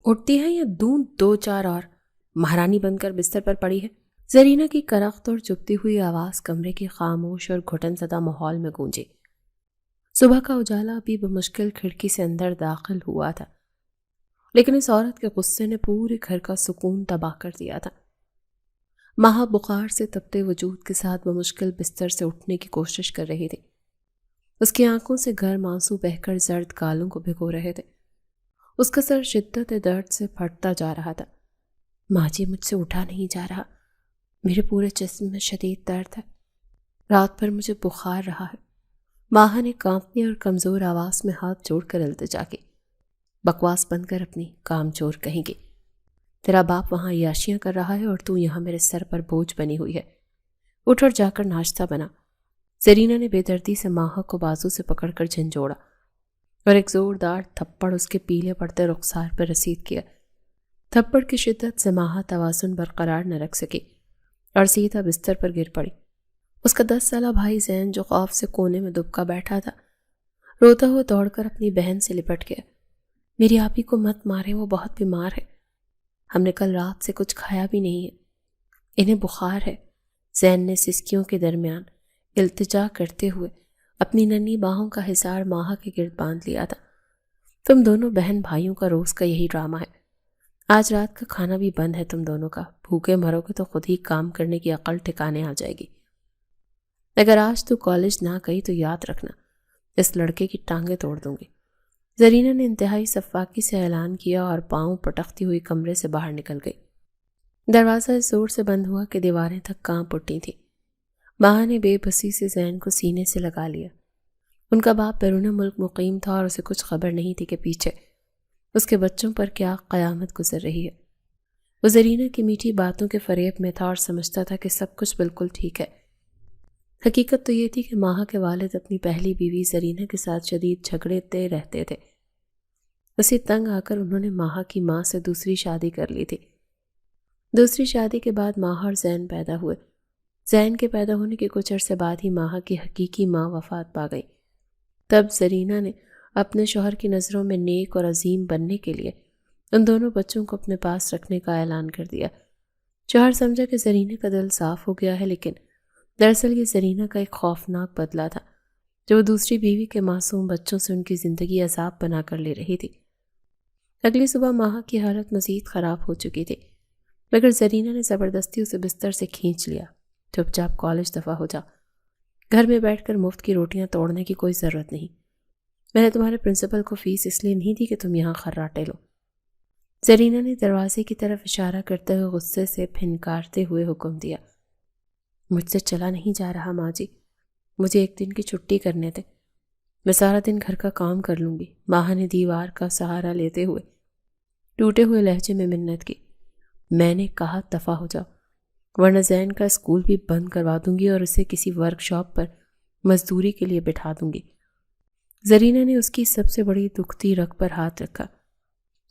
اٹھتی ہے یا دوں دو چار اور مہارانی بن کر بستر پر پڑی ہے؟ زرینہ کی کرخت اور چپتی ہوئی آواز کمرے کے خاموش اور گھٹن زدہ ماحول میں گونجی۔ صبح کا اجالا ابھی بمشکل کھڑکی سے اندر داخل ہوا تھا، لیکن اس عورت کے غصے نے پورے گھر کا سکون تباہ کر دیا تھا۔ ماہ بخار سے تپتے وجود کے ساتھ بمشکل بستر سے اٹھنے کی کوشش کر رہی تھی۔ اس کی آنکھوں سے گرم آنسو بہہ کر زرد گالوں کو بھگو رہے تھے۔ اس کا سر شدت درد سے پھٹتا جا رہا تھا۔ ماں جی، مجھ سے اٹھا نہیں جا رہا، میرے پورے جسم میں شدید درد ہے، رات بھر مجھے بخار رہا ہے۔ ماہ نے کانپتی اور کمزور آواز میں ہاتھ جوڑ کر التجا کی۔ بکواس بند کر اپنی، کام چور کہیں گی۔ تیرا باپ وہاں عیاشیاں کر رہا ہے اور تو یہاں میرے سر پر بوجھ بنی ہوئی ہے۔ اٹھ اور جا کر ناشتہ بنا۔ زرینہ نے بے دردی سے ماہ کو بازو سے پکڑ کر جھنجھوڑا اور ایک زوردار تھپڑ اس کے پیلے پڑتے رخسار پر رسید کیا۔ تھپڑ کی شدت سے ماہ توازن برقرار نہ رکھ سکی اور سیدھا بستر پر گر پڑی۔ اس کا 10 سالہ بھائی زین جو خوف سے کونے میں دبکا بیٹھا تھا، روتا ہوا دوڑ کر اپنی بہن سے لپٹ گیا۔ میری آپی کو مت مارے، وہ بہت بیمار ہے، ہم نے کل رات سے کچھ کھایا بھی نہیں ہے، انہیں بخار ہے۔ زین نے سسکیوں کے درمیان التجا کرتے ہوئے اپنی ننھی باہوں کا حصار ماہ کے گرد باندھ لیا تھا۔ تم دونوں بہن بھائیوں کا روز کا یہی ڈرامہ ہے۔ آج رات کا کھانا بھی بند ہے تم دونوں کا، بھوکے مرو گے تو خود ہی کام کرنے کی عقل ٹھکانے آ جائے گی۔ اگر آج تو کالج نہ گئی تو یاد رکھنا، اس لڑکے کی ٹانگیں توڑ دوں گی۔ زرینہ نے انتہائی سفاکی سے اعلان کیا اور پاؤں پٹکتی ہوئی کمرے سے باہر نکل گئی۔ دروازہ اس زور سے بند ہوا کہ دیواریں تک کانپ اٹھی تھیں۔ ماں نے بے بسی سے زین کو سینے سے لگا لیا۔ ان کا باپ بیرون ملک مقیم تھا اور اسے کچھ خبر نہیں تھی کہ پیچھے اس کے بچوں پر کیا قیامت گزر رہی ہے۔ وہ زرینہ کی میٹھی باتوں کے فریب میں تھا اور سمجھتا تھا کہ سب کچھ بالکل ٹھیک ہے۔ حقیقت تو یہ تھی کہ ماہ کے والد اپنی پہلی بیوی زرینہ کے ساتھ شدید جھگڑتے رہتے تھے۔ اسی تنگ آ کر انہوں نے ماہ کی ماں سے دوسری شادی کر لی تھی۔ دوسری شادی کے بعد ماہ اور زین پیدا ہوئے۔ زین کے پیدا ہونے کے کچھ عرصے بعد ہی ماہ کی حقیقی ماں وفات پا گئی۔ تب زرینہ نے اپنے شوہر کی نظروں میں نیک اور عظیم بننے کے لیے ان دونوں بچوں کو اپنے پاس رکھنے کا اعلان کر دیا۔ شوہر سمجھا کہ زرینہ کا دل صاف ہو گیا ہے، لیکن دراصل یہ زرینہ کا ایک خوفناک بدلہ تھا جو وہ دوسری بیوی کے معصوم بچوں سے ان کی زندگی عذاب بنا کر لے رہی تھی۔ اگلی صبح ماہ کی حالت مزید خراب ہو چکی تھی، مگر زرینہ نے زبردستی اسے بستر سے کھینچ لیا۔ چپ چاپ کالج دفع ہو جا، گھر میں بیٹھ کر مفت کی روٹیاں توڑنے کی کوئی ضرورت نہیں۔ میں نے تمہارے پرنسپل کو فیس اس لیے نہیں دی کہ تم یہاں خراٹے لو۔ زرینہ نے دروازے کی طرف اشارہ کرتے ہوئے غصے سے پھنکارتے ہوئے حکم دیا۔ مجھ سے چلا نہیں جا رہا ماں جی، مجھے ایک دن کی چھٹی کرنے دے، میں سارا دن گھر کا کام کر لوں گی۔ ماہ نے دیوار کا سہارا لیتے ہوئے ٹوٹے ہوئے لہجے میں منت کی۔ میں نے کہا دفع ہو جاؤ، ورنہ زین کا اسکول بھی بند کروا دوں گی اور اسے کسی ورک شاپ پر مزدوری کے لیے بٹھا دوں گی۔ زرینہ نے اس کی سب سے بڑی دکھتی رگ پر ہاتھ رکھا۔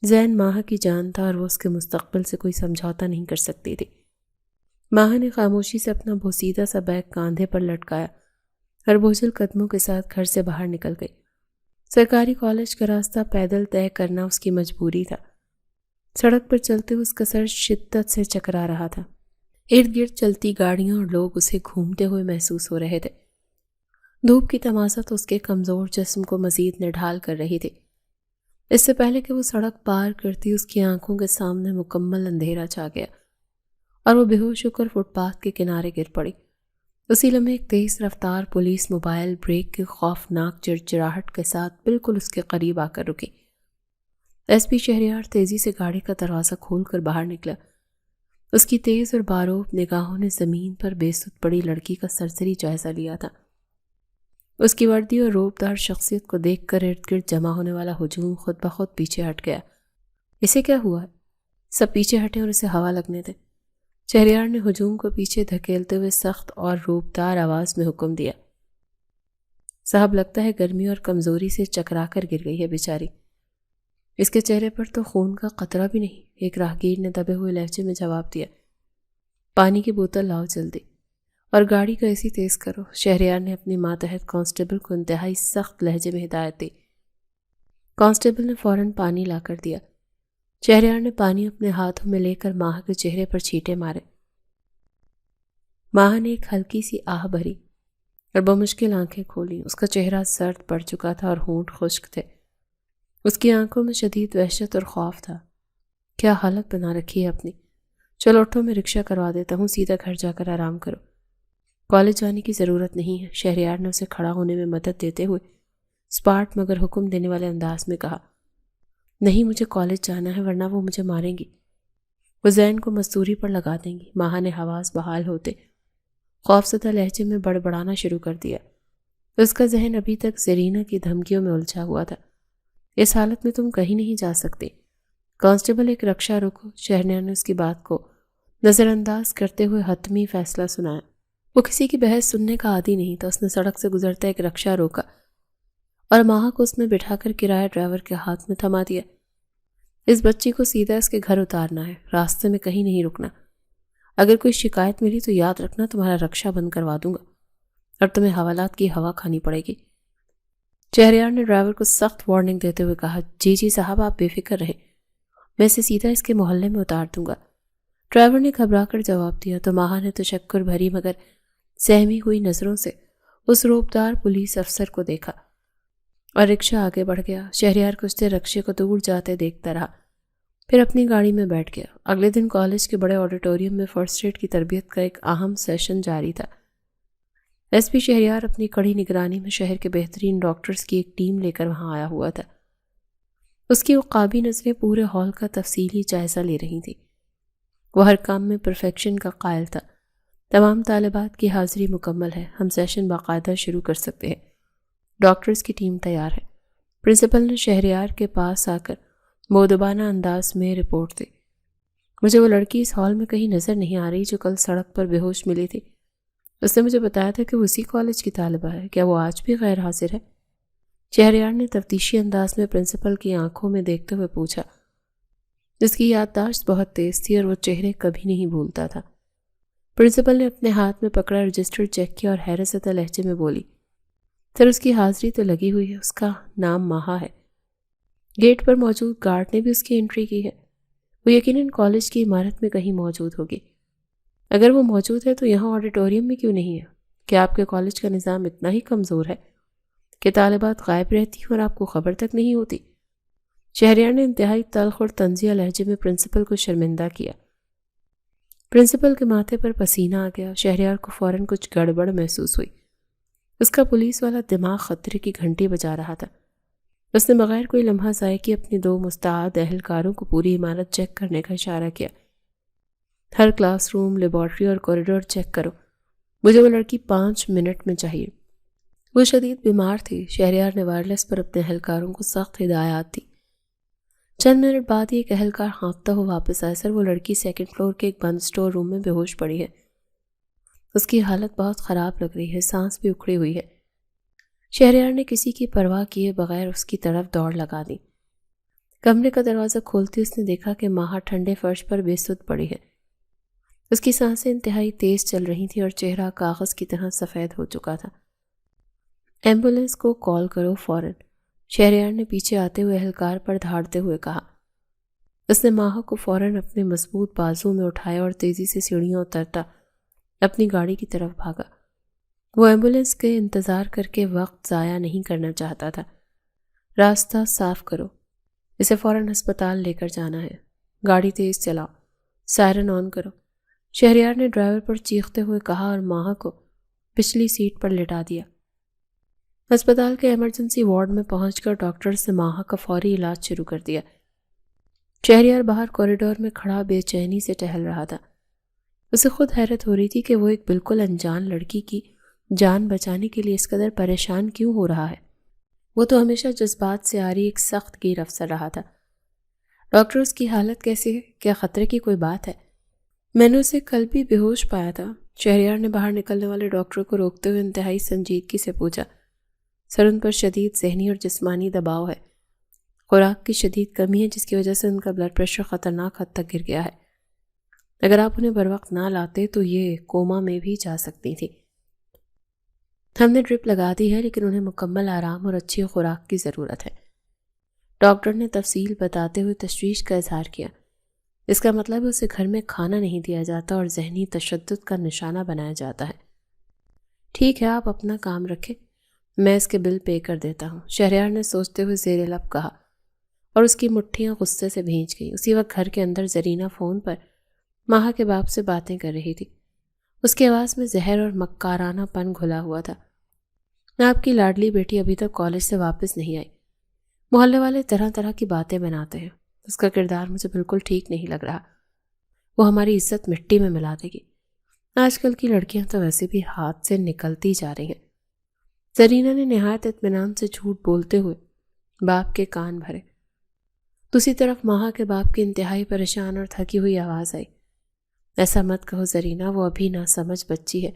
زین ماہ کی جان تھا اور وہ اس کے مستقبل سے کوئی سمجھوتا نہیں کر سکتی تھی۔ ماہ نے خاموشی سے اپنا بوسیدہ سا بیگ کاندھے پر لٹکایا اور بوجھل قدموں کے ساتھ گھر سے باہر نکل گئی۔ سرکاری کالج کا راستہ پیدل طے کرنا اس کی مجبوری تھا۔ سڑک پر چلتے ہوئے اس کا سر شدت سے چکرا رہا تھا۔ ارد گرد چلتی گاڑیاں اور لوگ اسے گھومتے ہوئے محسوس ہو رہے تھے۔ دھوپ کی تمازت اس کے کمزور جسم کو مزید نڈھال کر رہی تھی۔ اس سے پہلے کہ وہ سڑک پار کرتی اس کی آنکھوں کے سامنے مکمل اندھیرا چھا گیا اور وہ بے ہوش ہو کر فٹ پاتھ کے کنارے گر پڑی۔ اسی لمحے ایک تیز رفتار پولیس موبائل بریک کی خوفناک چرچراہٹ کے ساتھ بالکل اس کے قریب آ کر رکی۔ ایس پی شہریار تیزی سے گاڑی کا دروازہ کھول کر باہر نکلا۔ اس کی تیز اور باروب نگاہوں نے زمین پر بے سود پڑی لڑکی کا سرسری جائزہ لیا تھا۔ اس کی وردی اور روبدار شخصیت کو دیکھ کر ارد گرد جمع ہونے والا ہجوم خود بخود پیچھے ہٹ گیا۔ اسے کیا ہوا ہے؟ سب پیچھے ہٹے اور اسے ہوا لگنے دے۔ شہریار نے ہجوم کو پیچھے دھکیلتے ہوئے سخت اور روبدار آواز میں حکم دیا۔ صاحب، لگتا ہے گرمی اور کمزوری سے چکرا کر گر گئی ہے بیچاری، اس کے چہرے پر تو خون کا قطرہ بھی نہیں، ایک راہگیر نے دبے ہوئے لہجے میں جواب دیا۔ پانی کی بوتل لاؤ جلدی، اور گاڑی کا ایسی تیز کرو۔ شہریار نے اپنی ماتحت کانسٹیبل کو انتہائی سخت لہجے میں ہدایت دی۔ کانسٹیبل نے فوراً پانی لا کر دیا۔ شہریار نے پانی اپنے ہاتھوں میں لے کر ماہا کے چہرے پر چھینٹے مارے۔ ماہا نے ایک ہلکی سی آہ بھری اور بمشکل آنکھیں کھولی۔ اس کا چہرہ سرد پڑ چکا تھا اور ہونٹ خشک تھے۔ اس کی آنکھوں میں شدید وحشت اور خوف تھا۔ کیا حالت بنا رکھی ہے اپنی؟ چلو اٹھو، میں رکشہ کروا دیتا ہوں، سیدھا گھر جا کر آرام کرو۔ کالج جانے کی ضرورت نہیں ہے، شہریار نے اسے کھڑا ہونے میں مدد دیتے ہوئے اسپاٹ مگر حکم دینے والے انداز میں کہا۔ نہیں، مجھے کالج جانا ہے ورنہ وہ مجھے ماریں گی، وہ زین کو مزدوری پر لگا دیں گی۔ ماہا نے حواس بحال ہوتے خوفزدہ لہجے میں بڑبڑانا شروع کر دیا۔ اس کا ذہن ابھی تک زرینہ کی دھمکیوں میں الجھا ہوا تھا۔ اس حالت میں تم کہیں نہیں جا سکتے۔ کانسٹیبل، ایک رکشہ روکو۔ شہریار نے اس کی بات کو نظر انداز کرتے ہوئے حتمی فیصلہ سنایا۔ وہ کسی کی بحث سننے کا عادی نہیں تھا۔ اس نے سڑک سے گزرتا ایک رکشہ روکا اور ماہا کو اس میں بٹھا کر کرایہ ڈرائیور کے ہاتھ میں تھما دیا۔ اس بچی کو سیدھا اس کے گھر اتارنا ہے، راستے میں کہیں نہیں رکنا۔ اگر کوئی شکایت ملی تو یاد رکھنا تمہارا رکشہ بند کروا دوں گا اور تمہیں حوالات کی ہوا کھانی پڑے گی۔ شہریار نے ڈرائیور کو سخت وارننگ دیتے ہوئے کہا، جی صاحب، آپ بے فکر رہیں، میں اسے سیدھا اس کے محلے میں اتار دوں گا۔ ڈرائیور نے گھبرا کر جواب دیا تو ماہا نے تشکر بھری مگر سہمی ہوئی نظروں سے اس روبدار پولیس افسر کو دیکھا اور رکشہ آگے بڑھ گیا۔ شہریار کچھ دیر رکشے کو دور جاتے دیکھتا رہا، پھر اپنی گاڑی میں بیٹھ گیا۔ اگلے دن کالج کے بڑے آڈیٹوریم میں فرسٹ ایڈ کی تربیت کا ایک اہم سیشن جاری تھا۔ ایس پی شہریار اپنی کڑی نگرانی میں شہر کے بہترین ڈاکٹرز کی ایک ٹیم لے کر وہاں آیا ہوا تھا۔ اس کی عقابی نظریں پورے ہال کا تفصیلی جائزہ لے رہی تھیں۔ وہ ہر کام میں پرفیکشن کا قائل تھا۔ تمام طالبات کی حاضری مکمل ہے، ہم سیشن باقاعدہ شروع کر سکتے ہیں، ڈاکٹرز کی ٹیم تیار ہے۔ پرنسپل نے شہریار کے پاس آ کر مؤدبانہ انداز میں رپورٹ دی۔ مجھے وہ لڑکی اس ہال میں کہیں نظر نہیں آ رہی جو کل سڑک پر بے ہوش ملی تھی۔ اس نے مجھے بتایا تھا کہ وہ اسی کالج کی طالبہ ہے، کیا وہ آج بھی غیر حاضر ہے؟ شہریار نے تفتیشی انداز میں پرنسپل کی آنکھوں میں دیکھتے ہوئے پوچھا۔ اس کی یادداشت بہت تیز تھی اور وہ چہرے کبھی نہیں بھولتا تھا۔ پرنسپل نے اپنے ہاتھ میں پکڑا رجسٹر چیک کیا اور حیرت زدہ لہجے میں بولی، سر اس کی حاضری تو لگی ہوئی ہے، اس کا نام ماہا ہے۔ گیٹ پر موجود گارڈ نے بھی اس کی انٹری کی ہے، وہ یقیناً کالج کی عمارت میں کہیں موجود ہوگی۔ اگر وہ موجود ہے تو یہاں آڈیٹوریم میں کیوں نہیں ہے؟ کیا آپ کے کالج کا نظام اتنا ہی کمزور ہے کہ طالبات غائب رہتی ہیں اور آپ کو خبر تک نہیں ہوتی؟ شہریار نے انتہائی تلخ اور طنزیہ لہجے میں پرنسپل کو شرمندہ کیا۔ پرنسپل کے ماتھے پر پسینہ آ گیا۔ شہریار کو فوراً کچھ گڑبڑ محسوس ہوئی۔ اس کا پولیس والا دماغ خطرے کی گھنٹی بجا رہا تھا۔ اس نے بغیر کوئی لمحہ ضائع کیے اپنی 2 مستعد اہلکاروں کو پوری عمارت چیک کرنے کا اشارہ کیا۔ ہر کلاس روم، لیبارٹری اور کوریڈور چیک کرو، مجھے وہ لڑکی 5 منٹ میں چاہیے۔ وہ شدید بیمار تھی۔ شہریار نے وائرلیس پر اپنے اہلکاروں کو سخت ہدایات دی۔ چند منٹ بعد ہی ایک اہلکار ہانپتا ہوا واپس آیا، سر وہ لڑکی 2nd فلور کے ایک بند اسٹور روم میں بے ہوش پڑی ہے، اس کی حالت بہت خراب لگ رہی ہے، سانس بھی اکھڑی ہوئی ہے۔ شہریار نے کسی کی پرواہ کیے بغیر اس کی طرف دوڑ لگا دی۔ کمرے کا دروازہ کھولتے اس نے دیکھا کہ ماہا ٹھنڈے فرش پر بے سدھ پڑی ہے۔ اس کی سانسیں انتہائی تیز چل رہی تھیں اور چہرہ کاغذ کی طرح سفید ہو چکا تھا۔ ایمبولینس کو کال کرو فوراً، شہریار نے پیچھے آتے ہوئے اہلکار پر دھاڑتے ہوئے کہا۔ اس نے ماہا کو فوراً اپنے مضبوط بازو میں اٹھایا اور تیزی سے سیڑھیاں اترتا اپنی گاڑی کی طرف بھاگا۔ وہ ایمبولینس کے انتظار کر کے وقت ضائع نہیں کرنا چاہتا تھا۔ راستہ صاف کرو، اسے فوراً ہسپتال لے کر جانا ہے، گاڑی تیز چلاؤ، سائرن آن کرو، شہریار نے ڈرائیور پر چیختے ہوئے کہا اور ماہا کو پچھلی سیٹ پر لٹا دیا۔ ہسپتال کے ایمرجنسی وارڈ میں پہنچ کر ڈاکٹرز نے ماہا کا فوری علاج شروع کر دیا۔ شہریار باہر کوریڈور میں کھڑا بے چینی سے ٹہل رہا تھا۔ اسے خود حیرت ہو رہی تھی کہ وہ ایک بالکل انجان لڑکی کی جان بچانے کے لیے اس قدر پریشان کیوں ہو رہا ہے۔ وہ تو ہمیشہ جذبات سے آری ایک سخت گیر افسر رہا تھا۔ ڈاکٹر اس کی حالت کیسی ہے؟ کیا خطرے کی کوئی بات ہے؟ میں نے اسے کل بھی بے ہوش پایا تھا۔ شہریار نے باہر نکلنے والے ڈاکٹر کو روکتے ہوئے انتہائی سنجیدگی سے پوچھا۔ سر ان پر شدید ذہنی اور جسمانی دباؤ ہے، خوراک کی شدید کمی ہے جس کی وجہ سے ان کا بلڈ پریشر خطرناک حد تک گر گیا ہے۔ اگر آپ انہیں بروقت نہ لاتے تو یہ کوما میں بھی جا سکتی تھی۔ ہم نے ڈرپ لگا دی ہے لیکن انہیں مکمل آرام اور اچھی خوراک کی ضرورت ہے۔ ڈاکٹر نے تفصیل بتاتے ہوئے تشویش کا اظہار کیا۔ اس کا مطلب ہے اسے گھر میں کھانا نہیں دیا جاتا اور ذہنی تشدد کا نشانہ بنایا جاتا ہے۔ ٹھیک ہے، آپ اپنا کام رکھیں، میں اس کے بل پے کر دیتا ہوں، شہریار نے سوچتے ہوئے زیر لب کہا، اور اس کی مٹھیاں غصے سے بھیج گئیں۔ اسی وقت گھر کے اندر زرینہ فون پر ماہا کے باپ سے باتیں کر رہی تھی۔ اس کی آواز میں زہر اور مکارانہ پن گھلا ہوا تھا۔ آپ کی لاڈلی بیٹی ابھی تک کالج سے واپس نہیں آئی۔ محلے والے طرح طرح کی باتیں بناتے ہیں، اس کا کردار مجھے بالکل ٹھیک نہیں لگ رہا، وہ ہماری عزت مٹی میں ملا دے گی۔ آج کل کی لڑکیاں تو ویسے بھی ہاتھ سے نکلتی جا رہی ہیں۔ زرینہ نے نہایت اطمینان سے جھوٹ بولتے ہوئے باپ کے کان بھرے۔ دوسری طرف ماہا کے باپ کی انتہائی پریشان اور تھکی ہوئی آواز آئی، ایسا مت کہو زرینہ، وہ ابھی نہ سمجھ بچی ہے،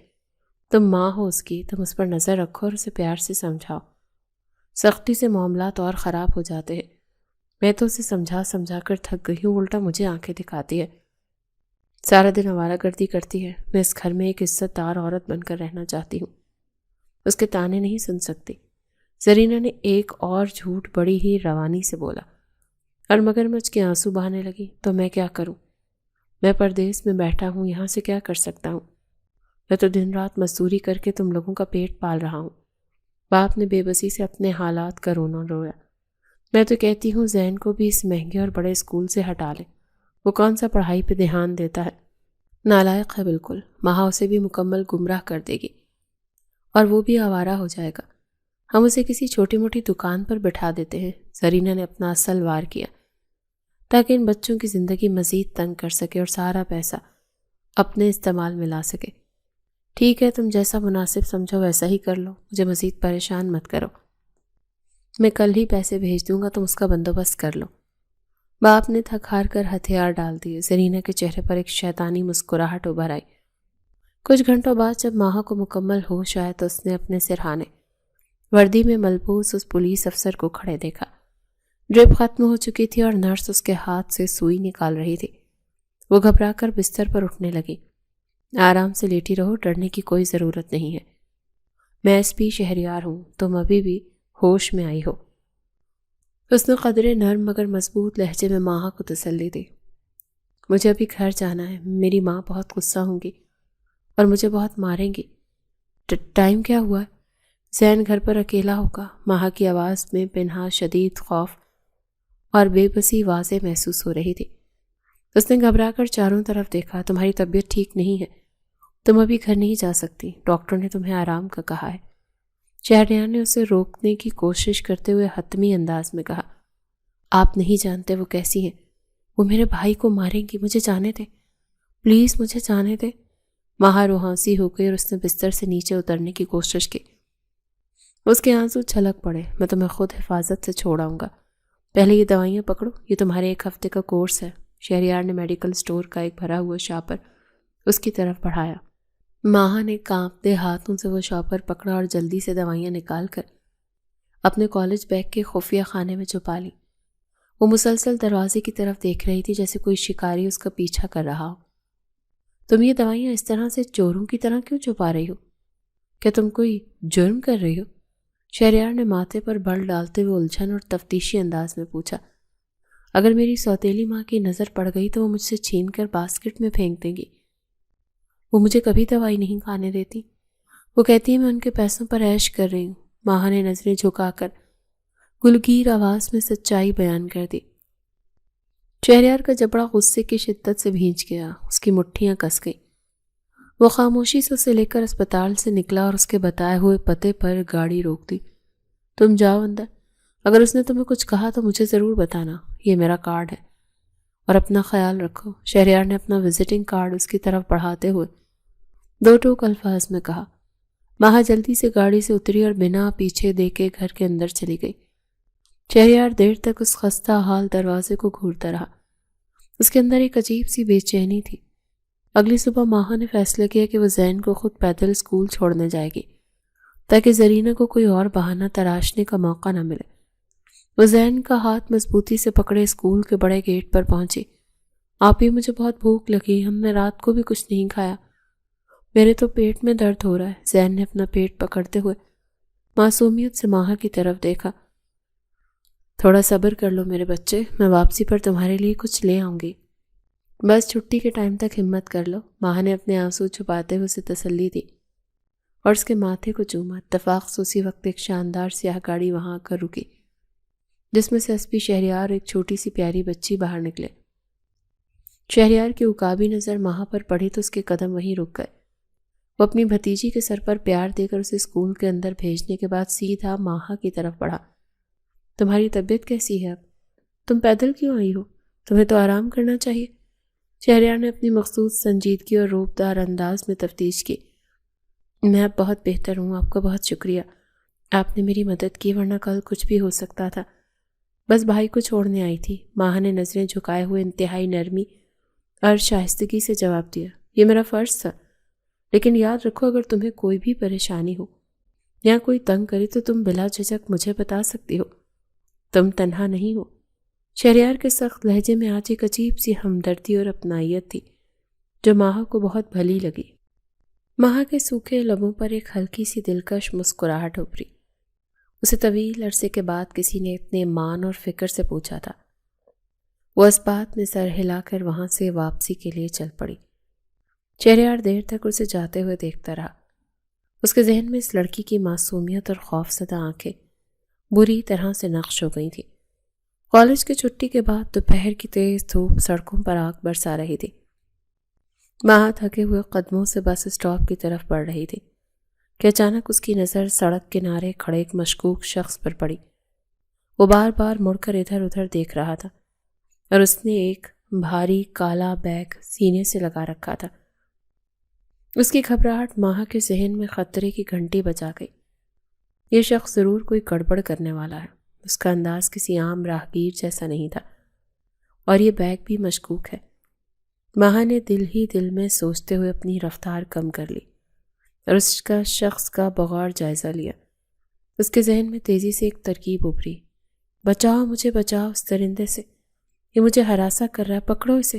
تم ماں ہو اس کی، تم اس پر نظر رکھو اور اسے پیار سے سمجھاؤ۔ سختی سے معاملات اور خراب ہو جاتے ہیں۔ میں تو اسے سمجھا کر تھک گئی ہوں، الٹا مجھے آنکھیں دکھاتی ہے، سارا دن آوارہ گردی کرتی ہے۔ میں اس گھر میں ایک عزت دار عورت بن کر رہنا چاہتی ہوں، اس کے تانے نہیں سن سکتی۔ زرینہ نے ایک اور جھوٹ بڑی ہی روانی سے بولا، اور مگرمچھ کے آنسو بہانے لگی۔ تو میں کیا کروں؟ میں پردیس میں بیٹھا ہوں، یہاں سے کیا کر سکتا ہوں؟ میں تو دن رات مزدوری کر کے تم لوگوں کا پیٹ پال رہا ہوں۔ باپ نے بے بسی سے اپنے حالات کا رونا رویا۔ میں تو کہتی ہوں زین کو بھی اس مہنگے اور بڑے اسکول سے ہٹا لے، وہ کون سا پڑھائی پہ دھیان دیتا ہے، نالائق ہے بالکل۔ ماہا اسے بھی مکمل گمراہ کر دے گی اور وہ بھی آوارہ ہو جائے گا۔ ہم اسے کسی چھوٹی موٹی دکان پر بٹھا دیتے ہیں۔ زرینہ نے اپنا اصل وار کیا تاکہ ان بچوں کی زندگی مزید تنگ کر سکے اور سارا پیسہ اپنے استعمال میں لا سکے۔ ٹھیک ہے، تم جیسا مناسب سمجھو ویسا ہی کر لو، مجھے مزید پریشان مت کرو، میں کل ہی پیسے بھیج دوں گا، تم اس کا بندوبست کر لو۔ باپ نے تھک ہار کر ہتھیار ڈال دیے۔ زرینہ کے چہرے پر ایک شیطانی مسکراہٹ ابھر آئی۔ کچھ گھنٹوں بعد جب ماہا کو مکمل ہوش آیا تو اس نے اپنے سرہانے وردی میں ملبوس اس پولیس افسر کو کھڑے دیکھا۔ ڈرپ ختم ہو چکی تھی اور نرس اس کے ہاتھ سے سوئی نکال رہی تھی۔ وہ گھبرا کر بستر پر اٹھنے لگی۔ آرام سے لیٹی رہو، ڈرنے کی کوئی ضرورت نہیں ہے، میں ایس پی شہریار ہوں، تم ابھی بھی ہوش میں آئی ہو۔ اس نے قدرے نرم مگر مضبوط لہجے میں ماہا کو تسلی دی۔ مجھے ابھی گھر جانا ہے، میری ماں بہت غصہ ہوں گی اور مجھے بہت ماریں گی۔ ٹائم کیا ہوا ہے؟ زین گھر پر اکیلا ہوگا؟ ماہا کی آواز میں پنہاں شدید خوف اور بے بسی واضح محسوس ہو رہی تھی۔ اس نے گھبرا کر چاروں طرف دیکھا۔ تمہاری طبیعت ٹھیک نہیں ہے، تم ابھی گھر نہیں جا سکتی، ڈاکٹر نے تمہیں آرام کا کہا ہے۔ شہریار نے اسے روکنے کی کوشش کرتے ہوئے حتمی انداز میں کہا، آپ نہیں جانتے وہ کیسی ہیں، وہ میرے بھائی کو ماریں گی، مجھے جانے دے، پلیز مجھے جانے دے۔ ماہا روحانسی ہو گئی اور اس نے بستر سے نیچے اترنے کی کوشش کی۔ اس کے آنسو چھلک پڑے۔ میں تمہیں خود حفاظت سے چھوڑاؤں گا، پہلے یہ دوائیاں پکڑو، یہ تمہارے 1 ہفتے کا کورس ہے۔ شہریار نے میڈیکل سٹور کا ایک بھرا ہوا شاپر اس کی طرف بڑھایا۔ ماہا نے کانپتے ہاتھوں سے وہ شاپر پکڑا اور جلدی سے دوائیاں نکال کر اپنے کالج بیگ کے خفیہ خانے میں چھپا لی۔ وہ مسلسل دروازے کی طرف دیکھ رہی تھی جیسے کوئی شکاری اس کا پیچھا کر رہا ہو۔ تم یہ دوائیاں اس طرح سے چوروں کی طرح کیوں چھپا رہی ہو؟ کیا تم کوئی جرم کر رہی ہو؟ شہریار نے ماتھے پر بل ڈالتے ہوئے الجھن اور تفتیشی انداز میں پوچھا۔ اگر میری سوتیلی ماں کی نظر پڑ گئی تو وہ مجھ سے چھین کر باسکٹ میں پھینک دیں گی۔ وہ مجھے کبھی دوائی نہیں کھانے دیتی، وہ کہتی ہے میں ان کے پیسوں پر عیش کر رہی ہوں۔ ماہا نے نظریں جھکا کر گلگیر آواز میں سچائی بیان کر دی۔ شہریار کا جبڑا غصے کی شدت سے بھیج گیا، اس کی مٹھیاں کس گئیں۔ وہ خاموشی سے اسے لے کر اسپتال سے نکلا اور اس کے بتائے ہوئے پتے پر گاڑی روک دی۔ تم جاؤ اندر، اگر اس نے تمہیں کچھ کہا تو مجھے ضرور بتانا، یہ میرا کارڈ ہے، اور اپنا خیال رکھو۔ شہریار نے اپنا وزٹنگ کارڈ اس کی طرف بڑھاتے ہوئے 2 ٹوک الفاظ میں کہا۔ ماہا جلدی سے گاڑی سے اتری اور بنا پیچھے دیکھے گھر کے اندر چلی گئی۔ شہریار دیر تک اس خستہ حال دروازے کو گھورتا رہا۔ اس کے اندر ایک عجیب سی بے چینی تھی۔ اگلی صبح ماہا نے فیصلہ کیا کہ وہ زین کو خود پیدل اسکول چھوڑنے جائے گی تاکہ زرینہ کو کوئی اور بہانہ تراشنے کا موقع نہ ملے۔ وہ زین کا ہاتھ مضبوطی سے پکڑے اسکول کے بڑے گیٹ پر پہنچی۔ آپ ہی مجھے بہت بھوک لگی، ہم نے رات کو بھی کچھ نہیں کھایا، میرے تو پیٹ میں درد ہو رہا ہے۔ زین نے اپنا پیٹ پکڑتے ہوئے معصومیت سے ماہا کی طرف دیکھا۔ تھوڑا صبر کر لو میرے بچے، میں واپسی پر تمہارے لیے کچھ لے آؤں گی۔ بس چھٹی کے ٹائم تک ہمت کر لو۔ ماں نے اپنے آنسو چھپاتے ہوئے اسے تسلی دی اور اس کے ماتھے کو چوما۔ اتفاق سے اسی وقت ایک شاندار سیاہ گاڑی وہاں آ کر رکی، جس میں سے ایس پی شہریار اور ایک چھوٹی سی پیاری بچی باہر نکلے۔ شہریار کی عقابی نظر ماں پر پڑی تو اس کے قدم وہیں رک گئے۔ وہ اپنی بھتیجی کے سر پر پیار دے کر اسے اسکول کے اندر بھیجنے کے بعد سیدھا ماہا کی طرف بڑھا۔ تمہاری طبیعت کیسی ہے اب؟ تم پیدل کیوں آئی ہو؟ تمہیں تو آرام کرنا چاہیے۔ شہریار نے اپنی مخصوص سنجیدگی اور روبدار انداز میں تفتیش کی۔ میں اب بہت بہتر ہوں، آپ کا بہت شکریہ۔ آپ نے میری مدد کی، ورنہ کل کچھ بھی ہو سکتا تھا۔ بس بھائی کو چھوڑنے آئی تھی، ماہا نے نظریں جھکائے ہوئے انتہائی نرمی اور شائستگی سے جواب دیا۔ یہ میرا فرض تھا، لیکن یاد رکھو اگر تمہیں کوئی بھی پریشانی ہو یا کوئی تنگ کرے تو تم بلا جھجک مجھے بتا سکتی ہو۔ تم تنہا نہیں ہو۔ شہریار کے سخت لہجے میں آج ایک عجیب سی ہمدردی اور اپنائیت تھی جو ماہا کو بہت بھلی لگی۔ ماہا کے سوکھے لبوں پر ایک ہلکی سی دلکش مسکراہٹ ابھری۔ اسے طویل عرصے کے بعد کسی نے اتنے ایمان اور فکر سے پوچھا تھا۔ وہ اس بات میں سر ہلا کر وہاں سے واپسی کے لیے چل پڑی۔ شہریار دیر تک اسے جاتے ہوئے دیکھتا رہا۔ اس کے ذہن میں اس لڑکی کی معصومیت اور خوفزدہ آنکھیں بری طرح سے نقش ہو گئی تھیں۔ کالج کی چھٹی کے بعد دوپہر کی تیز دھوپ سڑکوں پر آگ برسا رہی تھی۔ ماہا تھکے ہوئے قدموں سے بس اسٹاپ کی طرف بڑھ رہی تھی کہ اچانک اس کی نظر سڑک کنارے کھڑے ایک مشکوک شخص پر پڑی۔ وہ بار بار مڑ کر ادھر ادھر دیکھ رہا تھا اور اس نے ایک بھاری کالا بیگ سینے سے لگا رکھا تھا۔ اس کی گھبراہٹ ماہا کے ذہن میں خطرے کی گھنٹی بجا گئی۔ یہ شخص ضرور کوئی گڑبڑ کرنے والا ہے۔ اس کا انداز کسی عام راہگیر جیسا نہیں تھا اور یہ بیگ بھی مشکوک ہے۔ ماہا نے دل ہی دل میں سوچتے ہوئے اپنی رفتار کم کر لی اور اس کا شخص کا بغور جائزہ لیا۔ اس کے ذہن میں تیزی سے ایک ترکیب ابھری۔ بچاؤ مجھے، بچاؤ اس درندے سے، یہ مجھے ہراساں کر رہا ہے، پکڑو اسے۔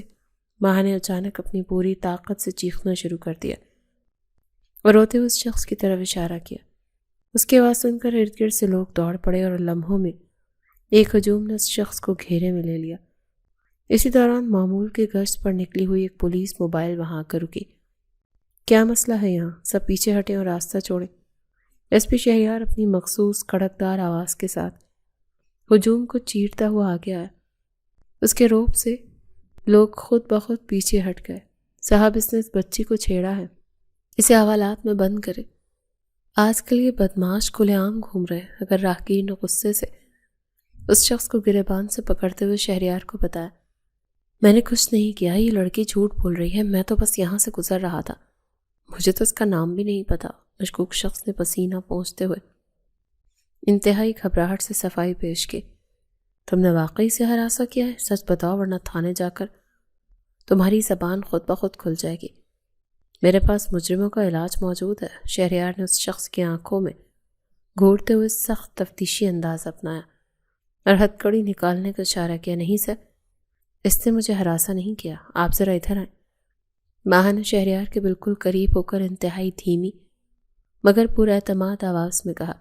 ماہا نے اچانک اپنی پوری طاقت سے چیخنا شروع کر دیا اور روتے ہوئے اس شخص کی طرف اشارہ کیا۔ اس کی آواز سن کر ارد گرد سے لوگ دوڑ پڑے اور لمحوں میں ایک ہجوم نے اس شخص کو گھیرے میں لے لیا۔ اسی دوران معمول کے گشت پر نکلی ہوئی ایک پولیس موبائل وہاں آ کر رکی۔ کیا مسئلہ ہے یہاں؟ سب پیچھے ہٹیں اور راستہ چھوڑیں۔ ایس پی شہریار اپنی مخصوص کڑکدار آواز کے ساتھ ہجوم کو چیرتا ہوا آگے آیا۔ اس کے روب سے لوگ خود بخود پیچھے ہٹ گئے۔ صاحب، اس نے اس بچی کو چھیڑا ہے، اسے حوالات میں بند کرے۔ آج کل یہ بدماش کھلے عام گھوم رہے ہیں۔ اگر راہگیر نے غصے سے اس شخص کو گریبان سے پکڑتے ہوئے شہریار کو بتایا، میں نے کچھ نہیں کیا، یہ لڑکی جھوٹ بول رہی ہے، میں تو بس یہاں سے گزر رہا تھا، مجھے تو اس کا نام بھی نہیں پتا۔ مشکوک شخص نے پسینہ پوچھتے ہوئے انتہائی گھبراہٹ سے صفائی پیش کی۔ تم نے واقعی سے ہراساں کیا ہے؟ سچ بتاؤ ورنہ تھانے جا کر تمہاری زبان خود بخود کھل جائے گی۔ میرے پاس مجرموں کا علاج موجود ہے۔ شہریار نے اس شخص کی آنکھوں میں گھورتے ہوئے سخت تفتیشی انداز اپنایا اور ہتھکڑی نکالنے کا اشارہ کیا۔ نہیں سر، اس نے مجھے ہراساں نہیں کیا، آپ ذرا ادھر آئیں۔ ماہا نے شہریار کے بالکل قریب ہو کر انتہائی دھیمی مگر پورا اعتماد آواز میں کہا،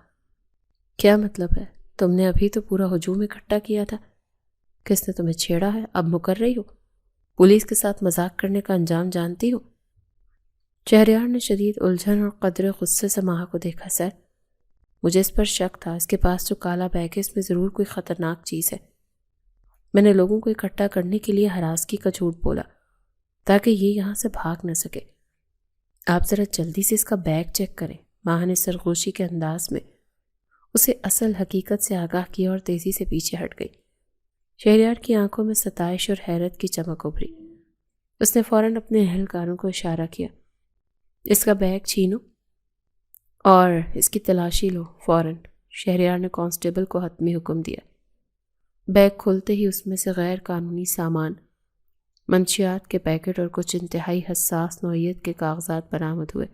کیا مطلب ہے؟ تم نے ابھی تو پورا ہجوم اکٹھا کیا تھا، کس نے تمہیں چھیڑا ہے؟ اب مکر رہی ہو؟ پولیس کے ساتھ مذاق کرنے کا انجام جانتی ہو؟ شہریار نے شدید الجھن اور قدرے غصے سے ماہا کو دیکھا۔ سر، مجھے اس پر شک تھا، اس کے پاس جو کالا بیگ ہے اس میں ضرور کوئی خطرناک چیز ہے۔ میں نے لوگوں کو اکٹھا کرنے کے لیے ہراسگی کا جھوٹ بولا تاکہ یہ یہاں سے بھاگ نہ سکے۔ آپ ذرا جلدی سے اس کا بیگ چیک کریں۔ ماہا نے سرگوشی کے انداز میں اسے اصل حقیقت سے آگاہ کیا اور تیزی سے پیچھے ہٹ گئی۔ شہریار کی آنکھوں میں ستائش اور حیرت کی چمک ابھری۔ اس نے فوراً اپنے اہلکاروں کو اشارہ کیا، اس کا بیگ چھینو اور اس کی تلاشی لو فوراً۔ شہریار نے کانسٹیبل کو حتمی حکم دیا۔ بیگ کھولتے ہی اس میں سے غیر قانونی سامان، منشیات کے پیکٹ اور کچھ انتہائی حساس نوعیت کے کاغذات برآمد ہوئے۔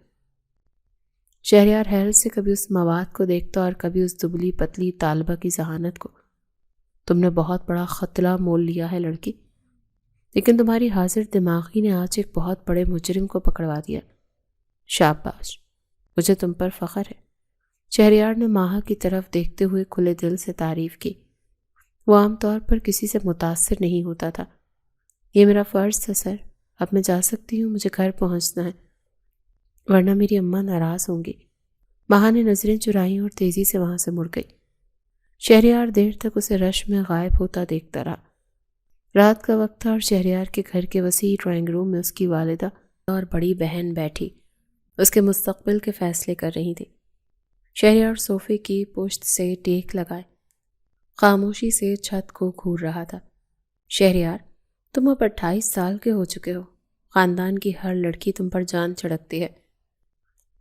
شہریار حیرت سے کبھی اس مواد کو دیکھتا اور کبھی اس دبلی پتلی طالبہ کی ذہانت کو۔ تم نے بہت بڑا خطلہ مول لیا ہے لڑکی، لیکن تمہاری حاضر دماغی نے آج ایک بہت بڑے مجرم کو پکڑوا دیا۔ شاباش، مجھے تم پر فخر ہے۔ شہریار نے ماہا کی طرف دیکھتے ہوئے کھلے دل سے تعریف کی۔ وہ عام طور پر کسی سے متاثر نہیں ہوتا تھا۔ یہ میرا فرض تھا سر، اب میں جا سکتی ہوں، مجھے گھر پہنچنا ہے، ورنہ میری اماں ناراض ہوں گی۔ ماہا نے نظریں چرائیں اور تیزی سے وہاں سے مڑ گئی۔ شہریار دیر تک اسے رش میں غائب ہوتا دیکھتا رہا۔ رات کا وقت تھا اور شہریار کے گھر کے وسیع ڈرائنگ روم میں اس کی والدہ اور بڑی بہن بیٹھی اس کے مستقبل کے فیصلے کر رہی تھی۔ شہریار صوفے کی پشت سے ٹیک لگائے خاموشی سے چھت کو گھور رہا تھا۔ شہریار، تم اب 28 سال کے ہو چکے ہو، خاندان کی ہر لڑکی تم پر جان چڑھکتی ہے،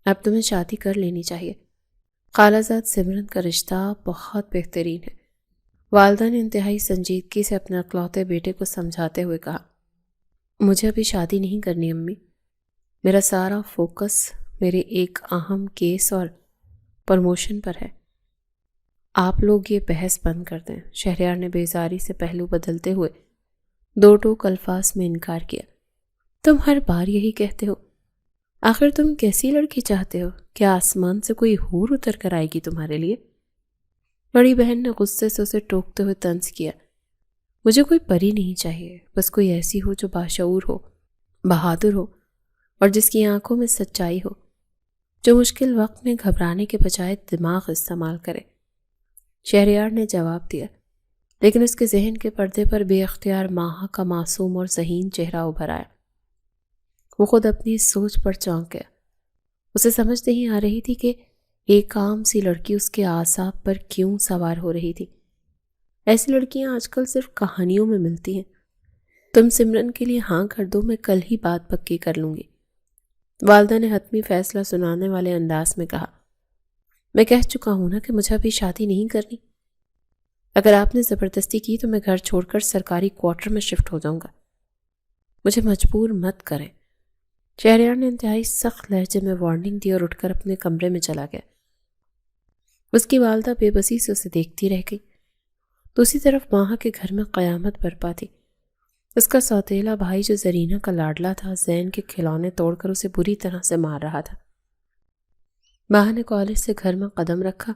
اب تمہیں شادی کر لینی چاہیے۔ خالہ زاد سمرن کا رشتہ بہت بہترین ہے، والدہ نے انتہائی سنجیدگی سے اپنے اکلوتے بیٹے کو سمجھاتے ہوئے کہا۔ مجھے ابھی شادی نہیں کرنی امی، میرا سارا فوکس میرے ایک اہم کیس اور پروموشن پر ہے۔ آپ لوگ یہ بحث بند کر دیں، شہریار نے بیزاری سے پہلو بدلتے ہوئے دو ٹوک الفاظ میں انکار کیا۔ تم ہر بار یہی کہتے ہو، آخر تم کیسی لڑکی چاہتے ہو؟ کیا آسمان سے کوئی حور اتر کر آئے گی تمہارے لیے؟ بڑی بہن نے غصے سے اسے ٹوکتے ہوئے طنز کیا۔ مجھے کوئی پری نہیں چاہیے، بس کوئی ایسی ہو جو باشعور ہو، بہادر ہو اور جس کی آنکھوں میں سچائی ہو، جو مشکل وقت میں گھبرانے کے بجائے دماغ استعمال کرے۔ شہریار نے جواب دیا، لیکن اس کے ذہن کے پردے پر بے اختیار ماہا کا معصوم اور ذہین چہرہ ابھر آیا۔ وہ خود اپنی اس سوچ پر چونک گیا۔ اسے سمجھ نہیں آ رہی تھی کہ ایک عام سی لڑکی اس کے اعصاب پر کیوں سوار ہو رہی تھی۔ ایسی لڑکیاں آج کل صرف کہانیوں میں ملتی ہیں۔ تم سمرن کے لیے ہاں کر دو، میں کل ہی بات پکی کر لوں گی، والدہ نے حتمی فیصلہ سنانے والے انداز میں کہا۔ میں کہہ چکا ہوں نا کہ مجھے ابھی شادی نہیں کرنی۔ اگر آپ نے زبردستی کی تو میں گھر چھوڑ کر سرکاری کوارٹر میں شفٹ ہو جاؤں گا، مجھے مجبور مت کریں۔ شہریار نے انتہائی سخت لہجے میں وارننگ دی اور اٹھ کر اپنے کمرے میں چلا گیا۔ اس کی والدہ بے بسی سے اسے دیکھتی رہ گئی۔ دوسری طرف ماہا کے گھر میں قیامت برپا تھی۔ اس کا سوتیلا بھائی جو زرینہ کا لاڈلا تھا، زین کے کھلونے توڑ کر اسے بری طرح سے مار رہا تھا۔ ماہا نے کالج سے گھر میں قدم رکھا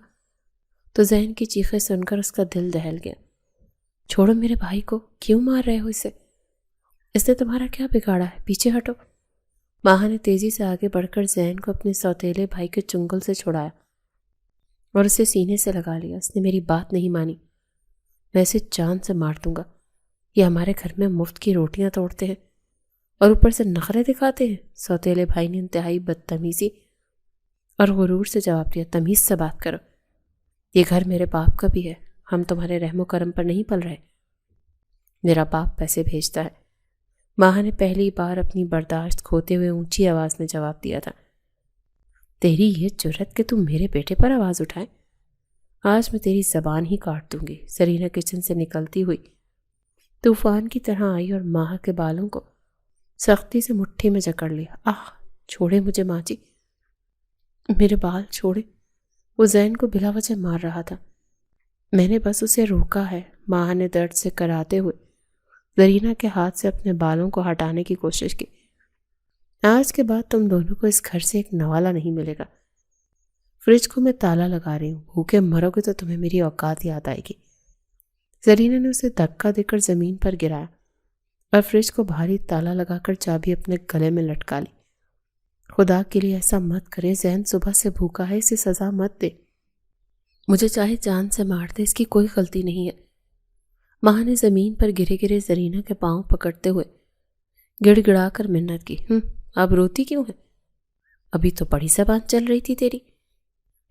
تو زین کی چیخیں سن کر اس کا دل دہل گیا۔ چھوڑو میرے بھائی کو، کیوں مار رہے ہو اسے؟ اس نے تمہارا کیا بگاڑا ہے؟ پیچھے ہٹو۔ ماہا نے تیزی سے آگے بڑھ کر زین کو اپنے سوتیلے بھائی کے چنگل سے چھڑایا اور اسے سینے سے لگا لیا۔ اس نے میری بات نہیں مانی، میں اسے جان سے مار دوں گا۔ یہ ہمارے گھر میں مفت کی روٹیاں توڑتے ہیں اور اوپر سے نخرے دکھاتے ہیں۔ سوتیلے بھائی نے انتہائی بدتمیزی اور غرور سے جواب دیا۔ تمیز سے بات کرو، یہ گھر میرے باپ کا بھی ہے، ہم تمہارے رحم و کرم پر نہیں پل رہے۔ میرا باپ پیسے بھیجتا ہے، ماہا نے پہلی بار اپنی برداشت کھوتے ہوئے اونچی آواز میں جواب دیا تھا۔ تیری یہ جرت کہ تم میرے بیٹے پر آواز اٹھائے، آج میں تیری زبان ہی کاٹ دوں گی۔ زرینہ کچن سے نکلتی ہوئی طوفان کی طرح آئی اور ماہا کے بالوں کو سختی سے مٹھی میں جکڑ لیا۔ آہ، چھوڑے مجھے ماں جی، میرے بال چھوڑے۔ وہ زین کو بلا وجہ مار رہا تھا، میں نے بس اسے روکا ہے۔ ماہا نے درد سے کراتے ہوئے زرینہ کے ہاتھ سے اپنے بالوں کو ہٹانے کی کوشش کی۔ آج کے بعد تم دونوں کو اس گھر سے ایک نوالا نہیں ملے گا۔ فریج کو میں تالا لگا رہی ہوں، بھوکے مرو گے تو تمہیں میری اوقات یاد آئے گی۔ زرینہ نے اسے دھکا دے کر زمین پر گرایا اور فریج کو بھاری تالا لگا کر چابی اپنے گلے میں لٹکا لی۔ خدا کے لیے ایسا مت کرے، زین صبح سے بھوکا ہے، اسے سزا مت دے، مجھے چاہے جان سے مار دے، اس کی کوئی غلطی نہیں ہے۔ ماں نے زمین پر گرے گرے زرینہ کے پاؤں پکڑتے ہوئے گڑ گڑا کر منت کی۔ اب روتی کیوں ہے؟ ابھی تو بڑی زبان چل رہی تھی تیری،